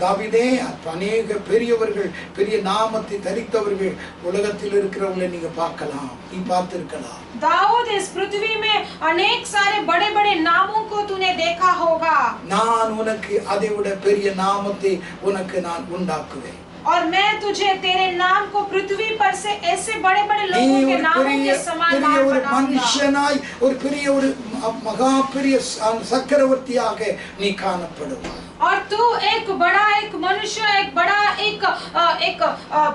தாவீதே अनेक பெரியவர்கள் பெரிய நாமத்தை தரித்தவர்கள் உலகத்தில் இருக்கிறவங்களை நீங்க பார்க்கலாம், நீ பார்த்திருக்கலாம். दाऊद इस पृथ्वी में अनेक सारे बड़े-बड़े नामों को तूने देखा होगा. நான் உனக்கு அதை விட பெரிய நாமத்தை உனக்கு நான் உண்டாக்குவேன். और मैं तुझे तेरे नाम को पृथ्वी पर से ऐसे बड़े-बड़े लोगों के नामों के समान बनाऊंगा. மனுஷனாய் ஒரு பெரிய ஒரு மகா பெரிய சக்கரவர்த்தியாக நீ காணப்படுவாய். और तू एक मनुष्य एक बड़ा एक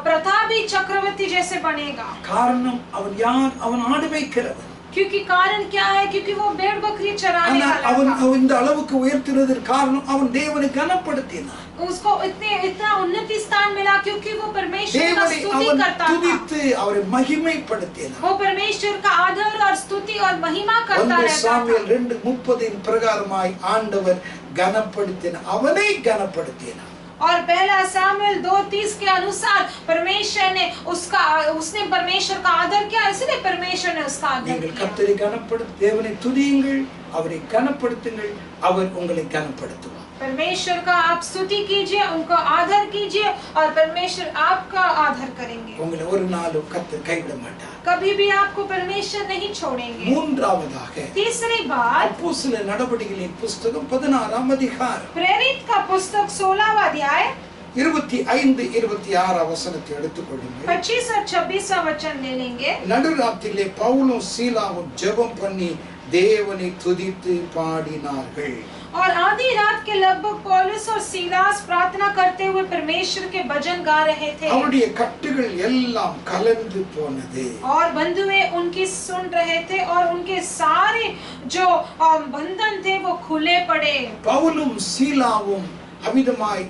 प्रतापी चक्रवर्ती जैसे बनेगा. காரணம் அவன் யார்? அவன் ஆடு மேய்க்கிறவன். क्योंकि कारण क्या है? क्योंकि वो भेड़ बकरी चराने वाला அவன் था. இந்த அளவுக்கு உயர்த்தினதற்கு காரணம் அவன் தேவனை கனப்படுத்தினான். उसको इतना उन्नति स्थान मिला क्योंकि वो परमेश्वर का தேவனை स्तुति அவன் करता था. துதித்து அவரை மகிமைப்படுத்தினான். वो परमेश्वर का आदर और स्तुति और महिमा करता 1 रहता சாமுவேல் था. 2:30 பிரகாரமாய் ஆண்டவர் கனப்படுத்தினார், அவனை கனப்படுத்தினார். और पहला सामुएल 2:30 के अनुसार परमेश्वर ने उसने परमेश्वर का आदर किया, इसलिए परमेश्वर ने उसका आदर நீங்கள் किया. கர்த்தரை கனப்படுத்தி தேவனை துதியுங்கள், அவரை கனப்படுத்துங்கள், அவர் உங்களை கனப்படுத்துவார். परमेश्वर का आप स्तुति कीजिए, उनको आदर कीजिए और परमेश्वर आपका आदर करेंगे. உங்களை ஒரு நாளும் கர்த்தர் கைவிட மாட்டார். कभी भी आपको परमेश्वर नहीं छोड़ेंगे. மூன்றாவதாக तीसरी बात அப்போஸ்தலர் நடவடிக்கைகளின் புத்தகம் 16ஆம் அதிகாரம் प्रेरित का पुस्तक 16वां अध्याय 25-26 வசனத்தை எடுத்துக்கொள்ளுங்கள். 25 और 26वां वचन ले लेंगे. நடுராத்திரிலே பவுலும் சீலாவும் ஜெபம் பண்ணி தேவனை துதித்து பாடினார்கள். और आधी रात के लगभग पौलुस और सीलास प्रार्थना करते हुए परमेश्वर के भजन गा रहे थे. அவருடைய கட்டுகள் எல்லாம் கலந்து போனது. और बंधुए उनकी सुन रहे थे और उनके सारे जो बंधन थे वो खुले पड़े. பவுலும் சீலாவும் அவிதமாய்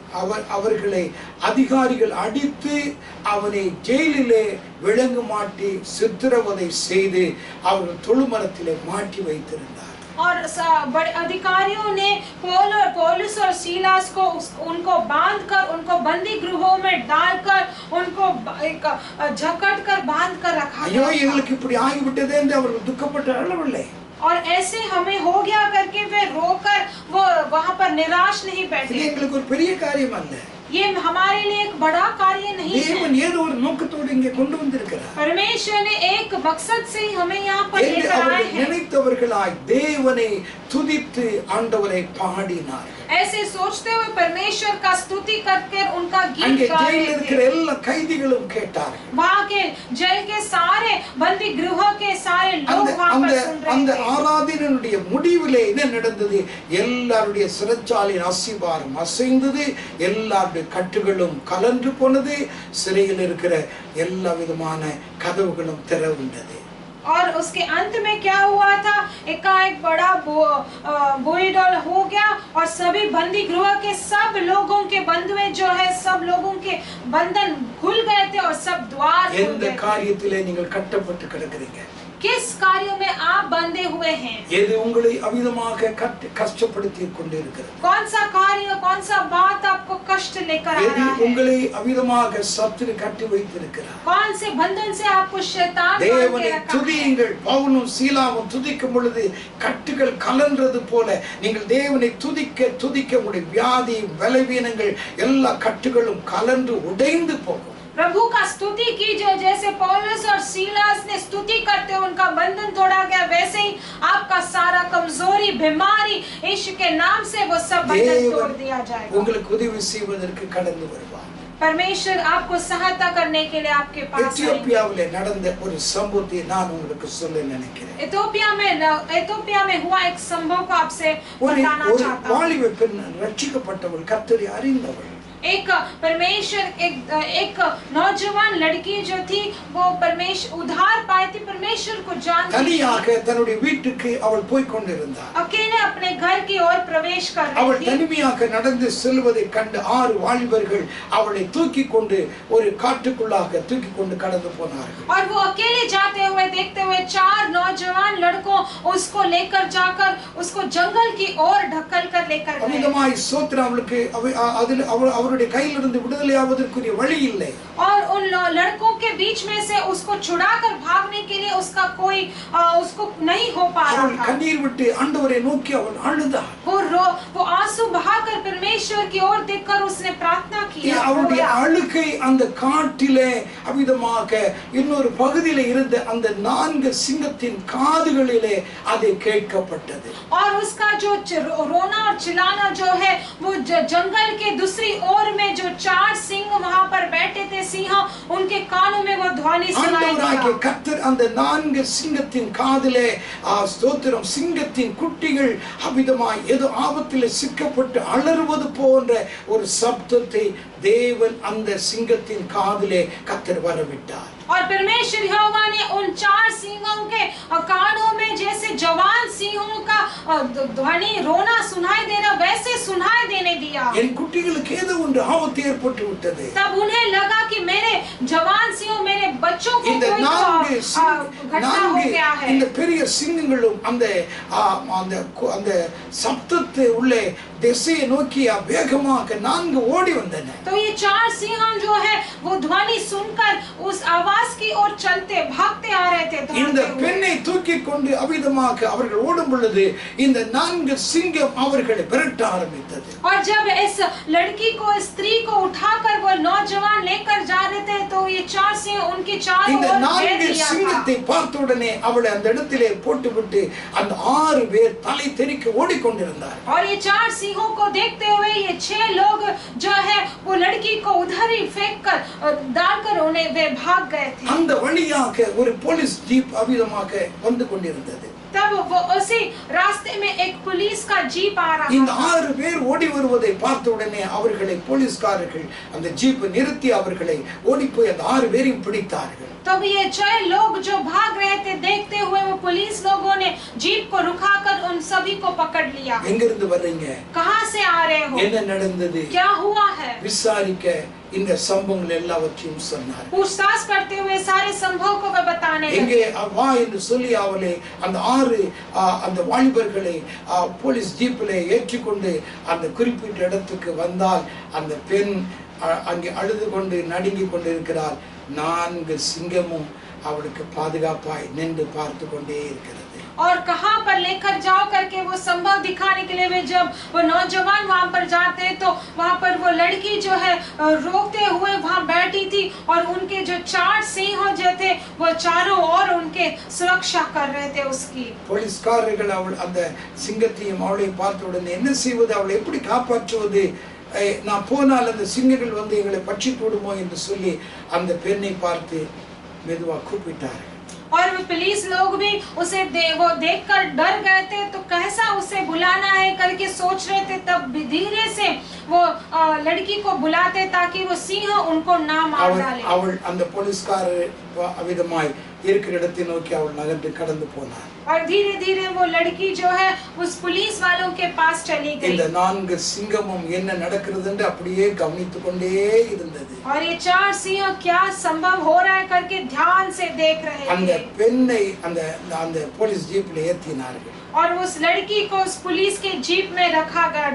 அவர்களை அதிகாரிகள் அடித்து அவனை ஜெயிலிலே விலங்கு மாட்டி சித்திரவதை செய்து அவர்கள் தொழுமரத்திலே மாட்டி வைத்திருந்தார். और बड़े अधिकारियों ने पौलुस और सीलास को उनको बांधकर उनको बंदी गृहों में डालकर उनको एक जकड़ कर बांध कर रखा. ஐயோ எங்களுக்கு இப்படி ஆகிவிட்டதே என்று அவர்கள் துக்கப்பட்டு அழவில்லை. और ऐसे हमें हो गया करके वे रोकर वो वहां पर निराश नहीं இது बैठे. எங்களுக்கு ஒரு பெரிய காரியம் அல்ல. ये हमारे लिए एक बड़ा कार्य नहीं है. தேவன் ஏதோ ஒரு நோக்கத்தோடு இங்கே கொண்டு வந்திருக்கிறார். परमेश्वर ने एक मकसद से ही हमें यहाँ पर என்று लेकर आए அவர்கள் हैं. நினைத்தவர்களாய் தேவனை துதித்து ஆண்டவரை பாடினார்கள். ऐसे सोचते हुए परमेश्वर का स्तुति करके उनका அங்கே गीत गा ஜெயிலில் रहे இருக்கிற थे. எல்லா கைதிகளும் கேட்டார்கள். वहाँ के जेल के सारे बंदी गृह के सारे लोग वहाँ पर सुन அந்த रहे थे. ஆராதனையினுடைய முடிவிலே என்ன நடந்தது? எல்லாருடைய சிறைச்சாலையின் அஸ்திபாரம் அசைந்தது, எல்லாருடைய கட்டுகளும் கலன்று போனது, சிறையில் இருக்கிற எல்லா விதமான கதவுகளும் திறவுண்டது. और उसके अंत में क्या हुआ था? एकाएक बड़ा बोईडोल हो गया और सभी बंदी गृह के सब लोगों के बंधुए जो है सब लोगों के बंधन खुल गए थे और सब द्वार खुल எந்த गए थे. காரியத்திலே நீங்கள் கட்டப்பட்டு கிடக்கிறீங்க? किस कार्यों में आप बंधे हुए हैं? எது உங்களை அவிதமாக கஷ்டப்படுத்தி கொண்டிருக்கிறது? कौन सा कार्य, कौन सा बात आपको कष्ट लेकर आ எது रहा है? உங்களை அவிதமாக சத்துரு கட்டி வைத்திருக்கிறார்? कौन से बंधन से आपको शैतान बांध के தேவனை रखा है? துதியுங்கள். பவுலும் சீலாவும் துதிக்கும் பொழுது கட்டுகள் கலன்றது போல நீங்கள் தேவனை துதிக்க துதிக்க உங்களுடைய வியாதி பலவீனங்கள் எல்லா கட்டுகளும் கலந்து உடைந்து போகும். प्रभु का स्तुति कीजिए, जैसे पौलुस और सीलास ने स्तुति करते उनका बंधन तोड़ा गया, वैसे ही आपका सारा कमजोरी, बीमारी यीशु के नाम से वो सब बंधन तोड़ दिया जाएगा। உங்களுக்கு உதவி செய்வதற்கு கடந்து வருவார். परमेश्वर आपको सहायता करने के लिए आपके पास आएंगे। எத்தியோப்பியாவிலே நடந்த ஒரு சம்பவத்தை நான் உங்களுக்கு சொல்ல நினைக்கிறேன். एथोपिया में हुआ एक संभव को आपसे बताना ஒரு चाहता हूँ। வாலிப பெண் ரட்சிக்கப்பட்டவள், கர்த்தரை அறிந்தவள். एक नौजवान लड़की जो थी वो परमेश्वर उद्धार पाई थी, परमेश्वर को जानती थी। தனியாக தன்னுடைய வீட்டுக்கு அவள் போய் கொண்டிருந்தாள். अकेले अपने घर की ओर प्रवेश कर रही அவள் थी। தனிமையாக நடந்து செல்வதை கண்டு 6 வாலிபர்கள் அவளை தூக்கி கொண்டு ஒரு காட்டுக்குள்ளாக தூக்கி கொண்டு கடந்து போனார்கள். और वो अकेले जाते हुए देखते हुए 4 नौजवान लड़कों उसको लेकर जाकर उसको जंगल की ओर ढकल कर लेकर गए। அமிதமாய் சோத்திரம் அவளுக்கு அதில் அவருடைய கையிலிருந்து விடுதலையாவதற்குரிய வழி இல்லை. और उन लड़कों के बीच में से उसको छुड़ाकर भागने के लिए उसका कोई उसको नहीं हो पा रहा அவள் था। கண்ணீர் விட்டு ஆண்டவரை நோக்கி அவள் அழுதாள். वो आंसू बहाकर परमेश्वर की ओर देखकर उसने प्रार्थना किया। அவளுடைய அழுகை அந்த காட்டிலே அமிதமாக இன்னொரு பகுதியிலே இருந்த அந்த 4 சிங்கத்தின் காதுகளிலே அது கேட்கப்பட்டது. और उसका जो रोना और चिल्लाना जो है वो जंगल के दूसरी ओर में जो 4 सिंह वहां पर बैठे थे, सिंह, उनके कानों में वो ध्वनि सुनाई ஆண்டவராகிய दिया। கர்த்தர் அந்த 4 சிங்கத்தின் காதிலே ஸ்தோத்திரம் சிங்கத்தின் குட்டிகள் அமிதமாய் ஏதோ ஆபத்திலே சிக்கப்பட்டு அலறுவது போன்ற ஒரு சப்தத்தை தேவன் அந்த சிங்கத்தின் காதிலே கர்த்தர் வரவிட்டார். और परमेश्वर यहोवा ने उन 4 सिंहों के कानों में जैसे जवान सिंहों का ध्वनि रोना सुनाई दे रहा वैसे सुनाई देने दिया। என் குட்டிகளுக்கு ஏதோ ஒன்று ஆபத்து ஏற்பட்டு விட்டது. तब उन्हें लगा कि मेरे जवान सिंहों, मेरे बच्चों को இந்த कोई 4 घटना हो गया है। இந்த பெரிய சிங்கங்களும் அந்த அந்த சப்தத்தை உள்ளே திசையை நோக்கி வேகமாக 4 ஓடி வந்தன. तो ये 4 सिंह जो है वो ध्वनि सुनकर उस आवाज की ओर चलते भागते आ रहे थे। இந்த பெண்ணை தூக்கி கொண்டு அவிதமாக அவர்கள் ஓடும் பொழுது இந்த 4 சிங்கம் அவர்களை விரட்ட ஆரம்பித்தது. और जब इस लड़की को, स्त्री को उठाकर वो नौजवान लेकर जा रहे थे तो ये 4 सिंह उनकी चारों இந்த ओर घेर 4 लिया था। சிங்கத்தை பார்த்த உடனே அவளை அந்த இடத்திலே போட்டுவிட்டு அந்த 6 பேர் தலை தெறிக்க ஓடிக்கொண்டிருந்தார். और ये 4 सिंहों को देखते हुए ये 6 लोग जो है वो लड़की को उधर ही फेंक कर डालकर उन्हें वे भाग गए थे। அந்த வழியாக ஒரு போலீஸ் ஜீப் அவிதமாக வந்து கொண்டிருந்தது. तब वो उसी रास्ते में एक पुलिस का जीप आ रहा இந்த था। 6 பேர் ஓடி வருவதை பார்த்த உடனே அவர்களை போலீஸ்காரர்கள் அந்த ஜீப்பை நிறுத்தி அவர்களை ஓடி போய் அந்த 6 பேரையும் பிடித்தார்கள். तब ये 6 लोग जो भाग रहे थे देखते हुए वो पुलिस लोगों ने जीप को रुकाकर उन सभी को पकड़ लिया। எங்க இருந்து வர்றீங்க? कहां से आ रहे हो? என்ன நடந்தது? क्या हुआ है? விசாரிக்க இந்த சம்பவங்கள் எல்லாவற்றையும் சொன்னார். पूछताछ करते हुए सारे संभव को वे बताने எங்கே लगे। வா என்று சொல்லி அவளை அந்த 6 அந்த வாலிபர்களை போலீஸ் ஜீப்பிலே ஏற்றிக்கொண்டு அந்த குறிப்பிட்ட இடத்துக்கு வந்தால் அந்த பெண் அங்கே அழுது கொண்டு நடுங்கி கொண்டிருக்கிறாள். 4 சிங்கமும் அவளுக்கு பாதுகாப்பாய் நின்று பார்த்து கொண்டே இருக்கிறது. और कहां पर लेकर जाओ करके वो संभव दिखाने के लिए वे जब वो नौजवान वहां पर जाते तो वहां पर वो लड़की जो है रोकते हुए वहां बैठी थी और उनके जो 4 सिंह जो थे वो चारों ओर उनके सुरक्षा कर रहे थे उसकी। போலீஸ்காரர்கள் அவள் அந்த சிங்கத்தையும் அவளையும் பார்த்த உடனே என்ன செய்வது, அவளை எப்படி காப்பாற்றுவது, நான் போனால் அந்த சிங்கங்கள் வந்து எங்களை பற்றி போடுமோ என்று சொல்லி அந்த பெண்ணை பார்த்து மெதுவா கூப்பிட்டார்கள். और वो पुलिस लोग भी उसे वो देखकर डर गए थे तो कैसा उसे बुलाना है करके सोच रहे थे। तब धीरे से वो लड़की को बुलाते ताकि वो सिंह उनको ना मार डाले। அவள் அந்த போலீஸ்காரர் அவிதமாய் இருக்கிற இடத்தை நோக்கி அவள் நகர்ந்து கடந்து போனாள். और धीरे धीरे वो लड़की जो है उस पुलिस वालों के पास चली गई. இந்த 4 சிங்கமும் என்ன நடக்கிறது என்று அப்படியே கவனித்துக் கொண்டே இருந்தது. और ये 4 सिंह क्या संभव हो रहा है करके ध्यान से देख रहे அந்த थे. பெண்ணை அந்த போலீஸ் ஜீப்ல ஏத்தினார்கள். और उस लड़की को उस पुलिस के जीप में रखा गया,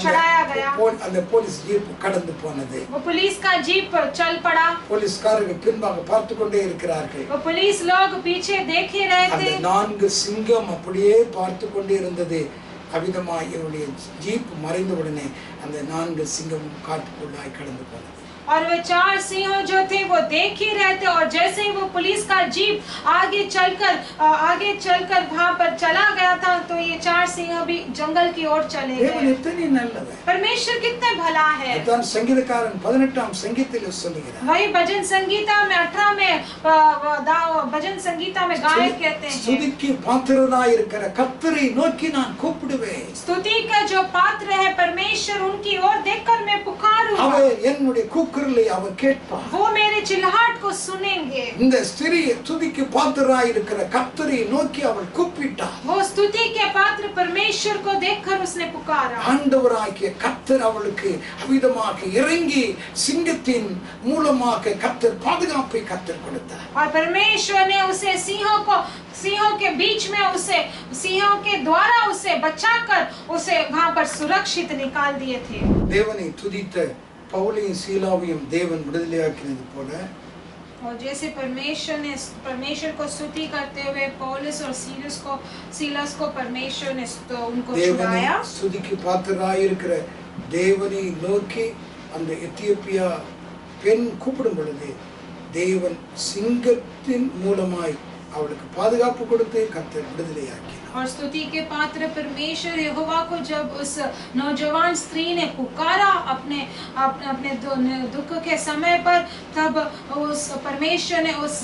चढ़ाया गया. அந்த போலீஸ் ஜீப் கடந்து போனது. वो पुलिस का जीप चल पड़ा. போலீஸ்காரர்கள் பின்பாக பார்த்து கொண்டே இருக்கிறார்கள். वो पुलिस लोग पीछे देख ही रहे थे. அந்த 4 சிங்கம் அப்படியே பார்த்து கொண்டே இருந்தது. அவிதமாய் இவருடைய ஜீப் மறைந்த உடனே அந்த 4 சிங்கமும் காட்டுக்குள்ளாய் கடந்து போனது. और वे 4 सिंह जो थे वो देख ही रहे थे. और जैसे ही वो पुलिस का जीप आगे चलकर वहां पर चला गया था तो ये 4 सिंह भी जंगल की ओर चले गए. परमेश्वर कितने भला है. அதான் சங்கீதக்காரன் 18ஆம் சங்கீதத்தில் சொல்லுகிறார். वही भजन संगीता में 18 में भजन संगीता में गायक कहते हैं, स्तुतिக்கு பாத்திரனாய் இருக்கிற கர்த்தரை நோக்கி நான் கூப்பிடுவேன். स्तुति का जो पात्र है परमेश्वर उनकी ओर देखकर मैं पुकारूंगा. அவர் என்னுடைய கூக்குரலை அவர் கேட்பார். वो मेरे चिल्लाहट को सुनेंगे. இந்த ஸ்திரீ स्तुतिக்கு பாத்திரனாய் இருக்கிற கர்த்தரை நோக்கி அவள் கூப்பிட்டாள். वो स्तुति के पात्र परमेश्वर को देखकर उसने पुकारा. ஆண்டவராகிய கர்த்தர் அவளுக்கு அவிதமாக இறங்கி சிங்கத்தின் மூலமாக கர்த்தர் பாதுகாப்பை கர்த்தர் கொடுத்தார். और परमेश्वर ने उसे सिंहों के बीच में उसे सिंहों के द्वारा उसे बचाकर उसे वहां पर सुरक्षित निकाल दिए थे. தேவனை துதித்த பவுலையும் சீலாவையும் தேவன் விடுதலையாக்கினது போல और जैसे परमेश्वर को स्तुति करते हुए पौलुस और सीलस को परमेश्वर ने उनको छुड़ाया. स्तुतिக்கு பாத்திரராய் இருக்கிற தேவனை நோக்கி அந்த எத்தியோப்பியா பெண் கூப்பிடும் பொழுது தேவன் சிங்கத்தின் மூலமாய் அவளுக்கு பாதுகாப்பு கொடுத்து கர்த்தர் விடுதலையாக்கினார். और स्तुति के पात्र परमेश्वर यहोवा को जब उस नौजवान स्त्री ने पुकारा अपने दुख के समय पर, तब उस परमेश्वर ने उस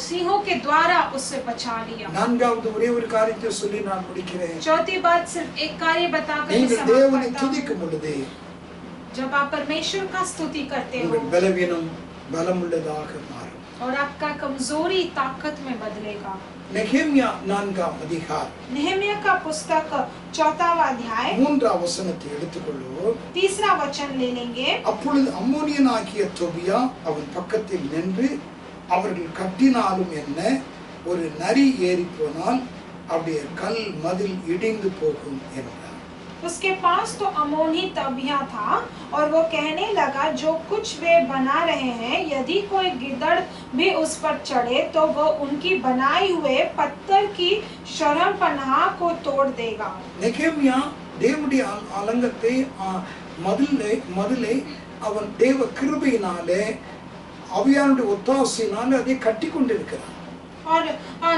सिंहों के द्वारा उससे बचा लिया. நான்காவது ஒரே ஒரு காரியத்தை சொல்லி நான் முடிக்கிறேன். चौथी बात सिर्फ एक कार्य बताकर நீங்கள் தேவனை துதிக்கும் பொழுது जब आप परमेश्वर का स्तुति करते हो உங்கள் பலவீனம் பலமுள்ளதாக மாறும். और आपका कमजोरी ताकत में बदलेगा. நெகேமியா 4ஆம் அதிகாரம் नेहमिया का पुस्तक 4वां अध्याय 3ஆம் வசனத்தை எடுத்துக்கொள்வோம். 3रा वचन ले लेंगे. அப்பொழுது அம்மோனியனாகிய தொபியா அவன் பக்கத்தில் நின்று அவர்கள் கட்டினாலும் என்ன, ஒரு நரி ஏறி போனால் அவருடைய கல் மதில் இடிந்து போகும் என்றார். उसके पास तो अमोनी तबिया था और वो कहने लगा, जो कुछ वे बना रहे हैं यदि कोई गिदड़ भी उस पर चढ़े तो वो उनकी बनाई हुए पत्थर की शरणपनाह को तोड़ देगा. நெகேமியா தேவனுடைய அலங்கத்தை மதிலை அவன் தேவ கிருபையினாலே ஆவியானுடைய ஒத்தாசையினாலே அதை கட்டி கொண்டிருக்கிறான். और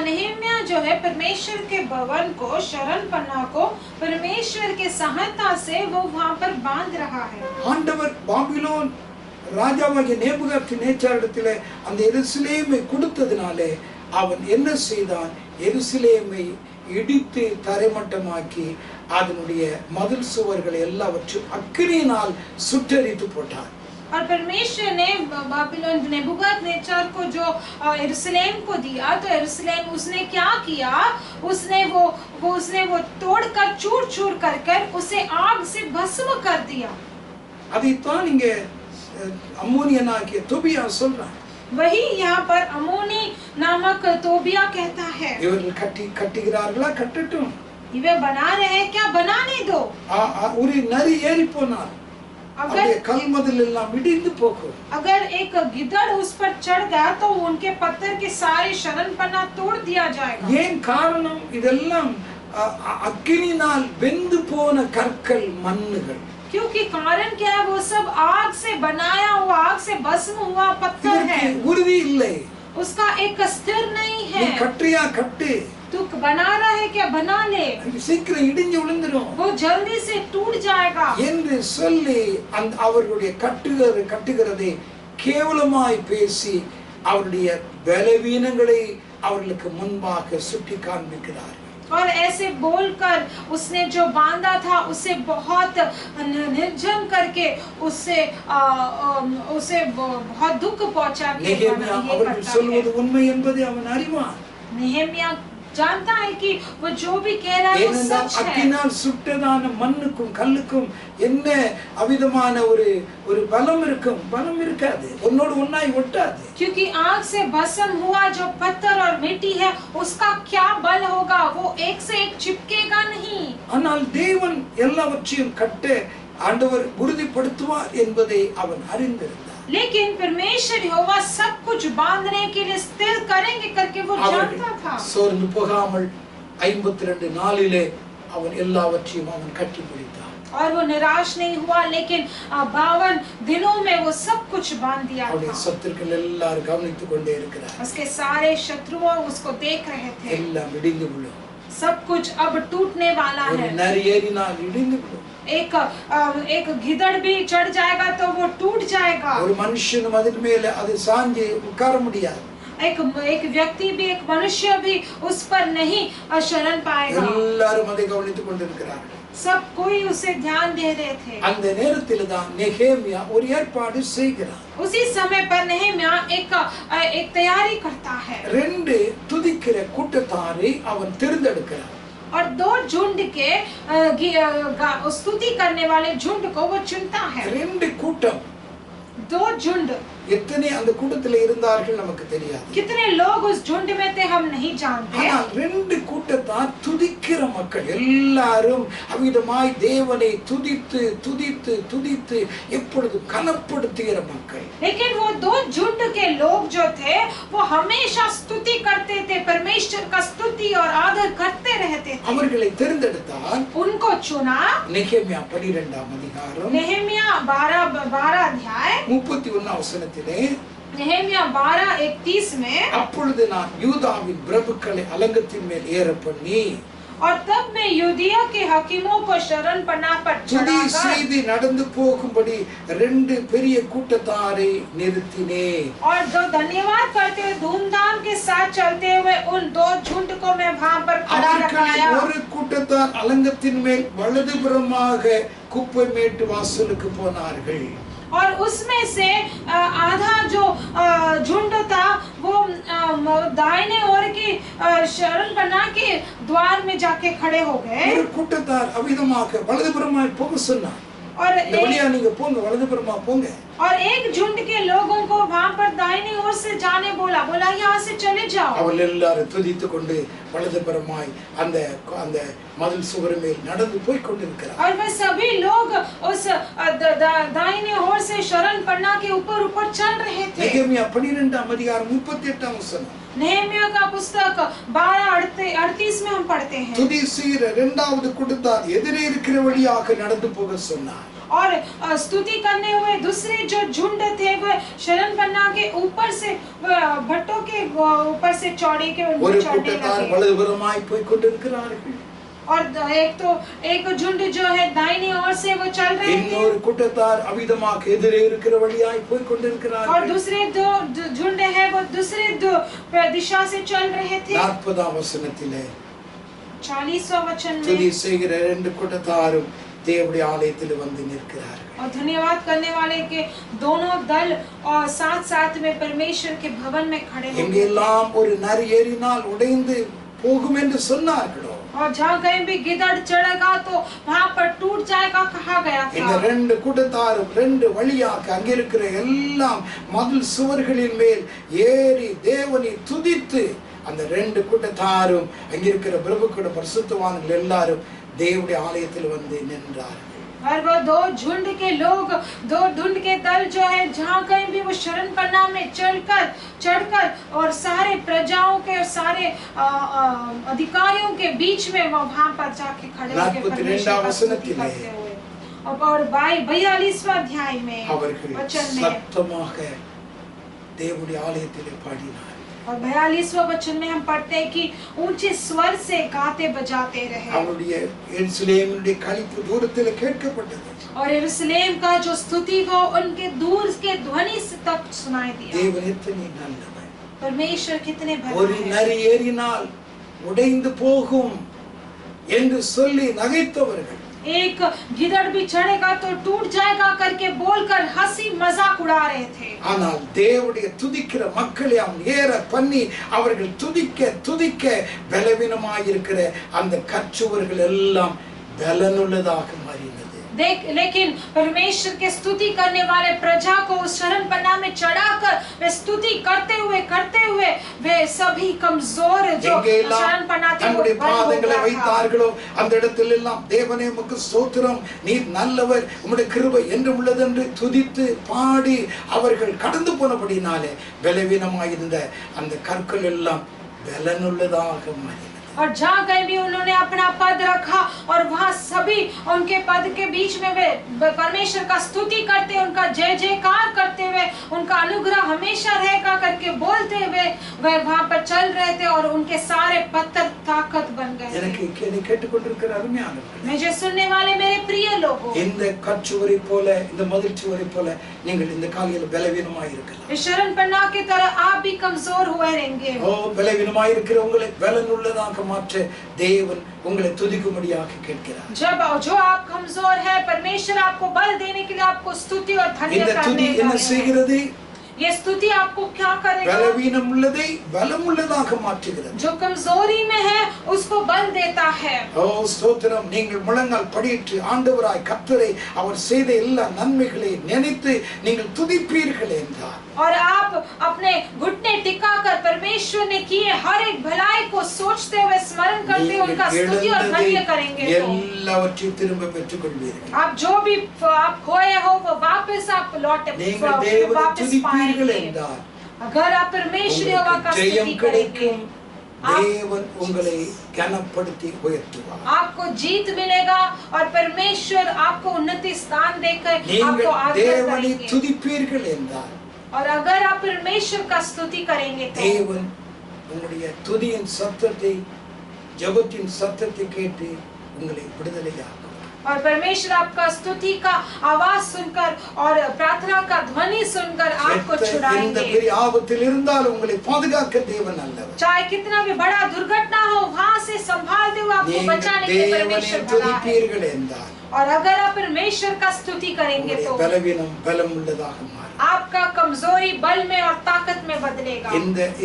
नेहमिया जो है परमेश्वर के भवन को शरणपनाह को परमेश्वर के सहायता से वो वहां पर बांध रहा है. ஆண்டவர் பாபிலோன் ராஜாவாகிய நேபுகாத்நேச்சாரிடத்திலே அந்த எருசலேமை கொடுத்ததினாலே அவன் என்ன செய்தான், எருசலேமை இடித்து தரைமட்டமாக்கி அதனுடைய மதில் சுவர்களை எல்லாவற்றையும் அக்கினியினால் சுட்டெரித்து போட்டான். और परमेश्वर ने बाबिलोन नेबूकदनेस्सर को जो यरूशलेम को दिया तो यरूशलेम उसने क्या किया, उसने वो तोड़कर चूर-चूर कर उसे आग से भस्म कर दिया. அதைத்தான் இங்க அம்மோனியனாகிய தொபியா சொல்றான். वही यहाँ पर अमोनी नामक तोबिया कहता है. இவர்கள் கட்டுகிறார்களா, கட்டட்டும். वे बना रहे हैं क्या, बनाने दो. ஒரு நரி ஏறி போனார், अगर एक गिदड़ उस पर चढ़ गया तो उनके पत्थर के सारे शरणपनाह तोड़ दिया जाएगा. ஏன் காரணம், இதெல்லாம் அக்கினியால் வெந்து போன கற்கள் மண்ணுகள். क्योंकि कारण क्या है, वो सब आग से बनाया हुआ, आग से भस्म हुआ पत्थर है. उறுதி இல்லை, उसका एक स्थिर नहीं है. கட்டியா கட்டு, तू बना रहा है क्या, बना ले, சீக்கிரம் இடிஞ்சு விழுந்துரும், वो जल्दी से टूट जाएगा என்று சொல்லி அவர்களுடைய கட்டுகிறதை கேவலமாய் பேசி அவருடைய பலவீனங்களை அவர்களுக்கு முன்பாக சுட்டி காண்பிக்கிறார். और ऐसे बोलकर उसने जो बांधा था उसे बहुत निर्जन करके उसे बहुत दुख पहुंचा के நெகேமியா ये அவர்கள் करता சொல்வது है। உண்மை என்பதை அவன் அறிவான். नेहेमिया जानता है कि वो जो भी कह रहा है वो ஏனென்றால் सच है, அக்கினால் சுட்டதான மண்ணுக்கும் கல்லுக்கும் என்ன அவிதமான ஒரு பலம் இருக்கும்? பலம் இருக்காது, உன்னோடு ஒன்னாய் ஒட்டாது. क्योंकि आग से भस्म हुआ जो पत्थर और मिट्टी है उसका क्या बल होगा, वो एक से एक चिपकेगा नहीं। ஆனால் தேவன் எல்லாவற்றையும் கட்ட ஆண்டவர் உறுதிப்படுத்துவார் என்பதை அவன் அறிந்திருந்தார். लेकिन परमेश्वर यहोवा सब कुछ बांधने के लिए स्थिर करेंगे करके वो जानता था। சோர்ந்து போகாமல் 52 நாளிலே அவன் எல்லாவற்றையும் அவன் கட்டி பிடித்தான். और वो निराश नहीं हुआ, लेकिन 52 दिनों में वो सब कुछ बांध दिया அவனுடைய था। சத்துருக்கள் எல்லாரும் கவனித்துக் கொண்டே இருக்கிறார். उसके सारे शत्रुओं उसको देख रहे थे। எல்லாம் இடிந்து விழும். सब कुछ अब टूटने वाला ஒரு है। நரி ஏறினால் இடிந்து விழும். एक गिदड़ भी चढ़ जाएगा तो वो टूट जाएगा। ஒரு மனுஷனும் அதன் மேல அது சாஞ்சு உட்கார முடியாது. एक व्यक्ति भी, एक मनुष्य भी उस पर नहीं शरण पाएगा। எல்லாரும் அதை கவனித்துக் கொண்டிருக்கிறார்கள். सब कोई उसे ध्यान दे रहे थे। அந்த நேரத்தில் தான் நெகேமியா ஒரு ஏற்பாடு செய்கிறான். उसी समय पर नेहेमिया एक तैयारी करता है। 2 துதிக்கிற கூட்டத்தாரை அவன் தேர்ந்தெடுக்கிறான். और 2 झुंड के स्तुति करने वाले झुंड को वो चुनता है। 2 கூட்டம். 2 झुंड। எத்தனை அந்த கூட்டத்தில் இருந்தார்கள் நமக்கு தெரியாது. कितने लोग उस झुंड में थे हम नहीं जानते। ஆனால் 2 கூட்டத்தார் துதிக்கிற மக்கள் எல்லாரும் அவ்விதமாய் தேவனை துதித்து துதித்து துதித்து எப்பொழுதும் கனப்படுத்துகிற மக்கள். लेकिन वो 2 झुंड के लोग जो थे वो हमेशा स्तुति करते थे, परमेश्वर का स्तुति और आदर करते रहते थे। அவர்களை தேர்ந்தெடுத்தார். उनको चुना। நெகேமியா 12ஆம் அதிகாரம் नेहेमिया 12 अध्याय 31 வசனத்திலே नेहेमिया 12:31 में, அப்பொழுது நான் யூதாவின் பிரபுக்களை அலங்கத்தின் மேல் ஏற பண்ணி और तब मैं यूदिया के हकीमों को शरण पन्ना पर துதி चढ़ाकर செய்து நடந்து போகும்படி 2 பெரிய கூட்டத்தாரை நிறுத்தினேன். और जो धन्यवाद करते हुए धूमधाम के साथ चलते हुए उन 2 झुंड को मैं वहां पर खड़ा रखाया। ஒரு கூட்டத்தார் அலங்கத்தின் மேல் வலதுபுறமாக குப்பை மேட்டு வாசலுக்கு போனார்கள். और उसमें से आधा जो झुंड था वो दाहिने ओर की शरण बना के द्वार में जाके खड़े हो गए। ஒரு கூட்டத்தார் அவிதமாக வலதுபுறமாய் போக சொன்னார். और வழியா நீங்க போங்க, வலதுபுறமா போங்க. और एक झुंड के लोगों को वहां पर दाहिनी ओर से जाने बोला यहाँ से चले जाओ। அவர்கள் எல்லாரும் துதித்துக் கொண்டு வலதுபுறமாய் அந்த அந்த மதில் சுவர் மேல் நடந்து போய் கொண்டிருக்கிறார். और वे सभी लोग उस दाहिने ओर से शरण पन्ना के ऊपर चल रहे थे। நெகேமியா 12ஆம் அதிகாரம் 38ஆம் வசனம். नेहेमिया का पुस्तक 12:38 में हम पढ़ते हैं। துதி செய்கிற 2வது கூட்டத்தார் எதிரே இருக்கிற வழியாக நடந்து போக சொன்னார். और स्तुति करने हुए दूसरे जो झुंड थे वो शरण पन्ना के ऊपर से भट्टों के ऊपर से चौड़े के ஒரு चढ़ने கூட்டத்தார் लगे। வலதுபுறமாய் போய் கொண்டிருக்கிறார்கள். और एक झुंड जो है दाहिनी ओर से वो चल रहे थे। இன்னொரு கூட்டத்தார் அவிதமாக எதிரே இருக்கிற வழியாய் போய் और கொண்டிருக்கிறார்கள். दूसरे 2 झुंड है वो दूसरे 2 दिशा से चल रहे थे। 40ஆம் வசனத்திலே 40वां वचन துதி में, செய்கிற 2 கூட்டத்தாரும் தேவனுடைய ஆலயத்தில் வந்து நிற்கிறார்கள். और धन्यवाद करने वाले के दोनों दल और साथ साथ में परमेश्वर के भवन में खड़े हो गए। எங்கெல்லாம் ஒரு நரி ஏறினால் உடைந்து போகும் என்று சொன்னார்களோ, और जहाँ कहीं भी गिदड़ चढ़ेगा तो वहाँ पर टूट जाएगा कहा गया இந்த था। 2 கூட்டத்தாரும் 2 வழியாக அங்கிருக்கிற எல்லாம் மதில் சுவர்களின் மேல் ஏறி தேவனை துதித்து அந்த 2 கூட்டத்தாரும் அங்கிருக்கிற பிரபுக்களோட பரிசுத்தவான்கள் எல்லாரும் தேவனுடைய ஆலயத்தில் வந்து நின்றார்கள். और वो 2 झुंड के लोग, 2 झुंड के दल जो है जहाँ कहीं भी वो शरण पन्ना में चढ़कर और सारे प्रजाओं के और सारे अधिकारियों के बीच में वो वहाँ पर जाके खड़े होकर परमेश्वर का स्तुति करते हुए। और 42वां अध्याय में அவர்கள் वचन में, சத்தமாக தேவனுடைய ஆலயத்திலே பாடினார்கள். और 42वां वचन में हम पढ़ते हैं कि ऊंचे स्वर से गाते बजाते रहे। அவருடைய எருசலேமினுடைய களிப்பு தூரத்தில் கேட்கப்பட்டது. और यरूशलेम का जो स्तुति वो उनके दूर के ध्वनि से तक सुनाई दिया। தேவன் எத்தனை நல்லவர். परमेश्वर कितने ஒரு भला है। நரி ஏறினால் உடைந்து போகும் என்று சொல்லி நகைத்தவர்கள், एक गिदड़ भी चढ़ेगा तो टूट जाएगा करके बोलकर हंसी मजाक उड़ा रहे थे। ஆனால் தேவனுடைய துதிக்கிற மக்களை அவன் ஏற பண்ணி அவர்கள் துதிக்க துதிக்க பலவீனமாய் இருக்கிற அந்த கற்றுவர்கள் எல்லாம் பலனுள்ளதாக மாறினது। लेकिन परमेश्वर के स्तुति करने वाले प्रजा को उस शरण पन्ना में चढ़ाकर वे स्तुति करते हुए वे सभी कमजोर जो शरण पन्ना थे वो பாதங்களை வைத்தார்களோ அந்த இடத்திலெல்லாம் தேவனே உமக்கு ஸ்தோத்திரம், நீர் நல்லவர், உம்முடைய கிருபை என்றும் உள்ளது என்று துதித்து பாடி அவர்கள் கடந்து போனபடினாலே பலவீனமாயிருந்த அந்த கற்கள் எல்லாம் பலனுள்ளதாக மாறின। और जहाँ कहीं भी उन्होंने अपना पद रखा और वहाँ सभी उनके पद के बीच में वे परमेश्वर का स्तुति करते, उनका जय जयकार करते हुए, उनका अनुग्रह हमेशा रहेगा करके बोलते हुए वे वहाँ पर चल रहे थे और उनके सारे पत्थर ताकत बन गए। मुझे सुनने वाले मेरे प्रिय लोगों, இந்த கற்றுவரை போல இந்த மதில்ச்சுவரை போல நீங்கள் இந்த காலையில் பலவீனமாய் இருக்கலாம்। इस शरण पन्ना की तरह आप भी कमजोर हुए रहेंगे। பலவீனமாய் இருக்கிற உங்களை பலனுள்ளதாக மாற்ற தேவன் உங்களை துதிக்கும்படியாக கேட்கிறார்। जब जो आप कमजोर है, परमेश्वर आपको बल देने के लिए आपको स्तुति और धन्यवाद करने என்ன செய்கிறது? ये स्तुति आपको क्या करेगा? பலவீனம் உள்ளதை பலமுள்ளதாக மாற்றுகிறது। जो कमजोरी में है उसको बल देता है। ஓ ஸ்தோத்திரம், நீங்கள் முழங்கால் படியிட்டு ஆண்டவராய் கர்த்தரை அவர் செய்த எல்லா நன்மைகளை நினைத்து நீங்கள் துதிப்பீர்கள் என்றார்। और आप अपने घुटने टिकाकर परमेश्वर ने किए हर एक भलाई को सोचते हुए स्मरण करते हुए उनका स्तुति और धन्य करेंगे तो எல்லாவற்றையும் திரும்ப பெற்றுக்கொள்வீர்கள்। आप जो भी आप खोए हो वो वापस आप लौटे वापस पाएंगे अगर आप परमेश्वर यहोवा का स्तुति करेंगे। தேவன் உங்களை கனப்படுத்தி உயர்த்துவார்। आपको जीत मिलेगा और परमेश्वर आपको उन्नति स्थान देकर आपको आगे தேவனை துதிப்பீர்கள் என்றார்। और अगर आप परमेश्वर का स्तुति करेंगे तो தேவன் உங்களுடைய துதியின் சத்தத்தை, ஜெபத்தின் சத்தத்தை கேட்டு உங்களை விடுதலையாக்குவார்। और परमेश्वर आपका स्तुति का आवाज सुनकर और प्रार्थना का ध्वनि सुनकर आपको छुड़ाएंगे। இந்த பெரிய ஆபத்தில் இருந்தால் உங்களை பாதுகாக்க தேவன் நல்லவர்। चाहे कितना भी बड़ा दुर्घटना हो वहां से संभालते हुए आपको बचाने के लिए परमेश्वर भला है। और अगर आप परमेश्वर का स्तुति करेंगे तो பலவீனம் பலமுள்ளதாக மாறும்। आपका कमजोरी बल में और ताकत में बदलेगा।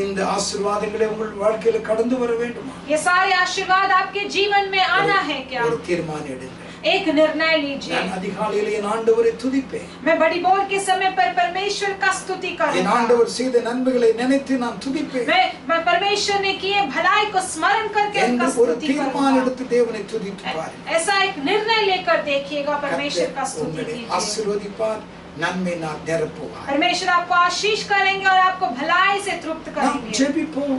இந்த ஆசீர்வாதங்களை உங்கள் வாழ்க்கையில கடந்து வர வேண்டுமா? ये सारे आशीर्वाद आपके जीवन में आना है क्या? ஒரு தீர்மானம் எடுங்க। एक निर्णय लीजिए। நான் அதிகாலையிலே என் ஆண்டவரை துதிப்பேன்। मैं बड़ी भोर के समय पर परमेश्वर का स्तुति करूंगा। என் ஆண்டவர் செய்த நன்மைகளை நினைத்து நான் துதிப்பேன்। मैं परमेश्वर ने किए भलाई को स्मरण करके उनका स्तुति करूंगा। தீர்மானம் எடுத்து தேவனை துதித்து பாருங்க। ऐसा एक निर्णय लेकर देखिएगा, परमेश्वर का स्तुति कीजिए। ஆசீர்வதிப்பார், நன்மை நான் நிரப்புவார்। परमेश्वर आपको आशीष करेंगे और आपको भलाई से तृप्त करेंगे। ஜெபிப்போம்।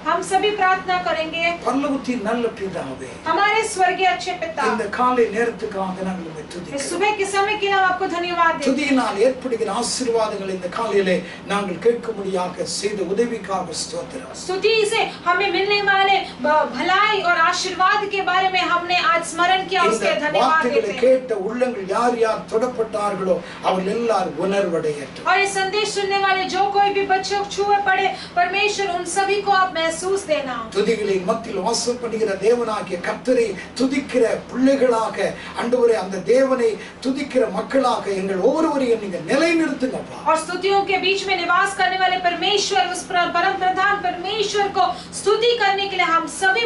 हम सभी प्रार्थना करेंगे। பரலோகத்தின் நல்ல பிதாவே, हमारे स्वर्गीय अच्छे पिता, இந்த காலை நேரத்துக்காக நாங்கள் உம்மை துதிக்கிறோம்। इस सुबह के समय के लिए हम आपको धन्यवाद देते हैं। துதியினால் ஏற்படுகிற ஆசீர்வாதங்களை இந்த காலையிலே நாங்கள் கேட்கும்படியாக செய்த உதவிக்காக ஸ்தோத்திரம்। स्तुति से हमें मिलने वाले भलाई और आशीर्वाद के बारे में हमने आज स्मरण किया, उसके धन्यवाद देते हैं। கேட்ட உள்ளங்கள் யார் யார் தொடப்பட்டார்களோ அவர்கள் எல்லாரும் உணர்வடையட்டும்। और ये संदेश सुनने वाले जो कोई भी बच्चे छुए पड़े, परमेश्वर उन सभी को आप महसूस देना। துதிகளின் மத்தியில் வாசம் பண்ணுகிற தேவனாகிய கர்த்தரை துதிக்கிற பிள்ளைகளாக ஆண்டவரே, அந்த தேவனை துதிக்கிற மக்களாக எங்கள் ஒவ்வொருவரையும் நீங்க நிலைநிறுத்துங்கப்பா। और स्तुतियों के बीच में निवास करने वाले परमेश्वर, उस परम प्रधान परमेश्वर को स्तुति करने के लिए हम सभी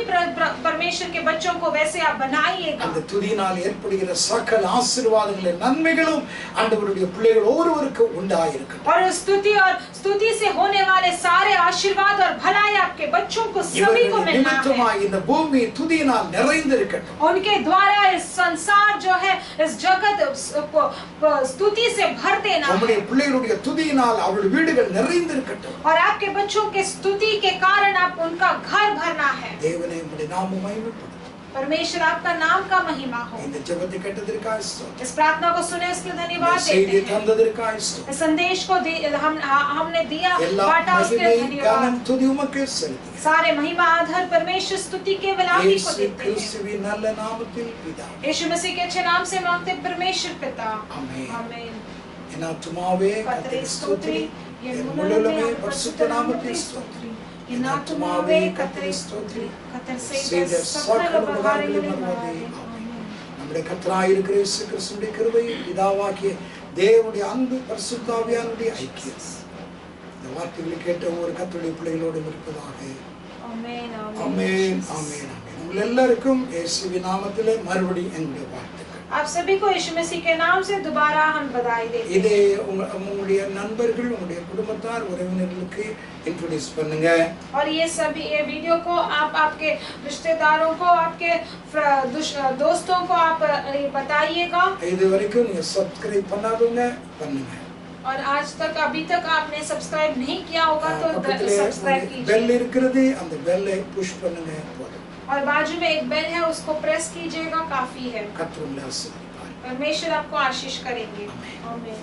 परमेश्वर के बच्चों को वैसे आप बनाइएगा। அந்த துதியினால் ஏற்படுகிற சகல ஆசீர்வாதங்களும் நன்மைகளும் ஆண்டவருடைய பிள்ளைகள் ஒவ்வொருவருக்கும் உண்டாயிருக்கும்। और स्तुति से होने वाले सारे आशीर्वाद और भलाई आपके बच्चों को सभी को मिलना है। இந்த பூமி துதியினால் நிறைந்திருக்கட்டும்। उनके द्वारा इस संसार जो है, इस जगत स्तुति से भर देना है। நம்முடைய பிள்ளைகளுடைய துதியினால் அவருடைய வீடுகள் நிறைந்திருக்கட்டும்। और आपके बच्चों के स्तुति के कारण आप उनका घर भरना है। தேவனே, உம்முடைய நாமம் மகிமைப்படும்। परमेश्वर आपका नाम का महिमा हो। இந்த ஜெபத்தை கேட்டதற்காக ஸ்தோத்திரம்। इस प्रार्थना को सुने उसके लिए धन्यवाद देते செய்தியை हैं। தந்ததற்காக ஸ்தோத்திரம்। इस संदेश को हमने दिया, बांटा, उसके लिए धन्यवाद। கனம் துதி உமக்கே செலுத்துகிறேன்। सारे महिमा आधार परमेश्वर स्तुति केवल आप ही को देते हैं। கிறிஸ்துவின் நல்ல நாமத்தில் பிதாவே, यीशु मसीह के अच्छे नाम से मांगते हैं परमेश्वर पिता, ஆமென்। आमीन। என் ஆத்துமாவே கர்த்தரை கர்த்தரை ஸ்தோத்திரி, ஸ்தோத்திரி, என் முழுமே பரிசுத்த நாமத்தை ஸ்தோத்திரி। என் ஆத்துமாவே கர்த்தரை ஸ்தோத்திரி, கர்த்தர் செய்த சகல உபகாரங்களையும் மறவாதே. நம்முடைய கர்த்தராய் இருக்கிற இயேசு கிறிஸ்துவின் கிருபை, பிதாவாகிய தேவனுடைய அன்பு, பரிசுத்த ஆவியானவருடைய ஐக்கியம் இந்த வார்த்தைகளை கேட்ட ஒவ்வொரு கர்த்தருடைய பிள்ளைகளோடு இருப்பதாக. ஆமென் ஆமென் ஆமென் ஆமென். உங்கள் எல்லாருக்கும் இயேசுவின் நாமத்திலே மறுபடியும் என்னுடைய வாழ்த்துக்கள். आप सभी को यीशु मसीह के नाम से दोबारा हम बधाई देते हैं। இதை உங்களுடைய நண்பர்கள், உங்களுடைய குடும்பத்தார், உறவினர்களுக்கு இன்ட்ரோடியூஸ் பண்ணுங்க. और ये सभी ये वीडियो को आप आपके रिश्तेदारों को, आपके दोस्तों को आप बताइएगा। இது வரைக்கும் நீங்க சப்ஸ்கிரைப் பண்ணாதவங்க பண்ணுங்க. और आज तक अभी तक आपने सब्सक्राइब नहीं किया होगा तो सब्सक्राइब कीजिए। பெல் இருக்குது, அந்த பெல்லை புஷ் பண்ணுங்க போதும். और बाजू में एक बेल है, उसको प्रेस कीजिएगा, काफी है। கர்த்தர் உங்களை ஆசீர்வதிப்பார். परमेश्वर आपको आशीष करेंगे। आमीन।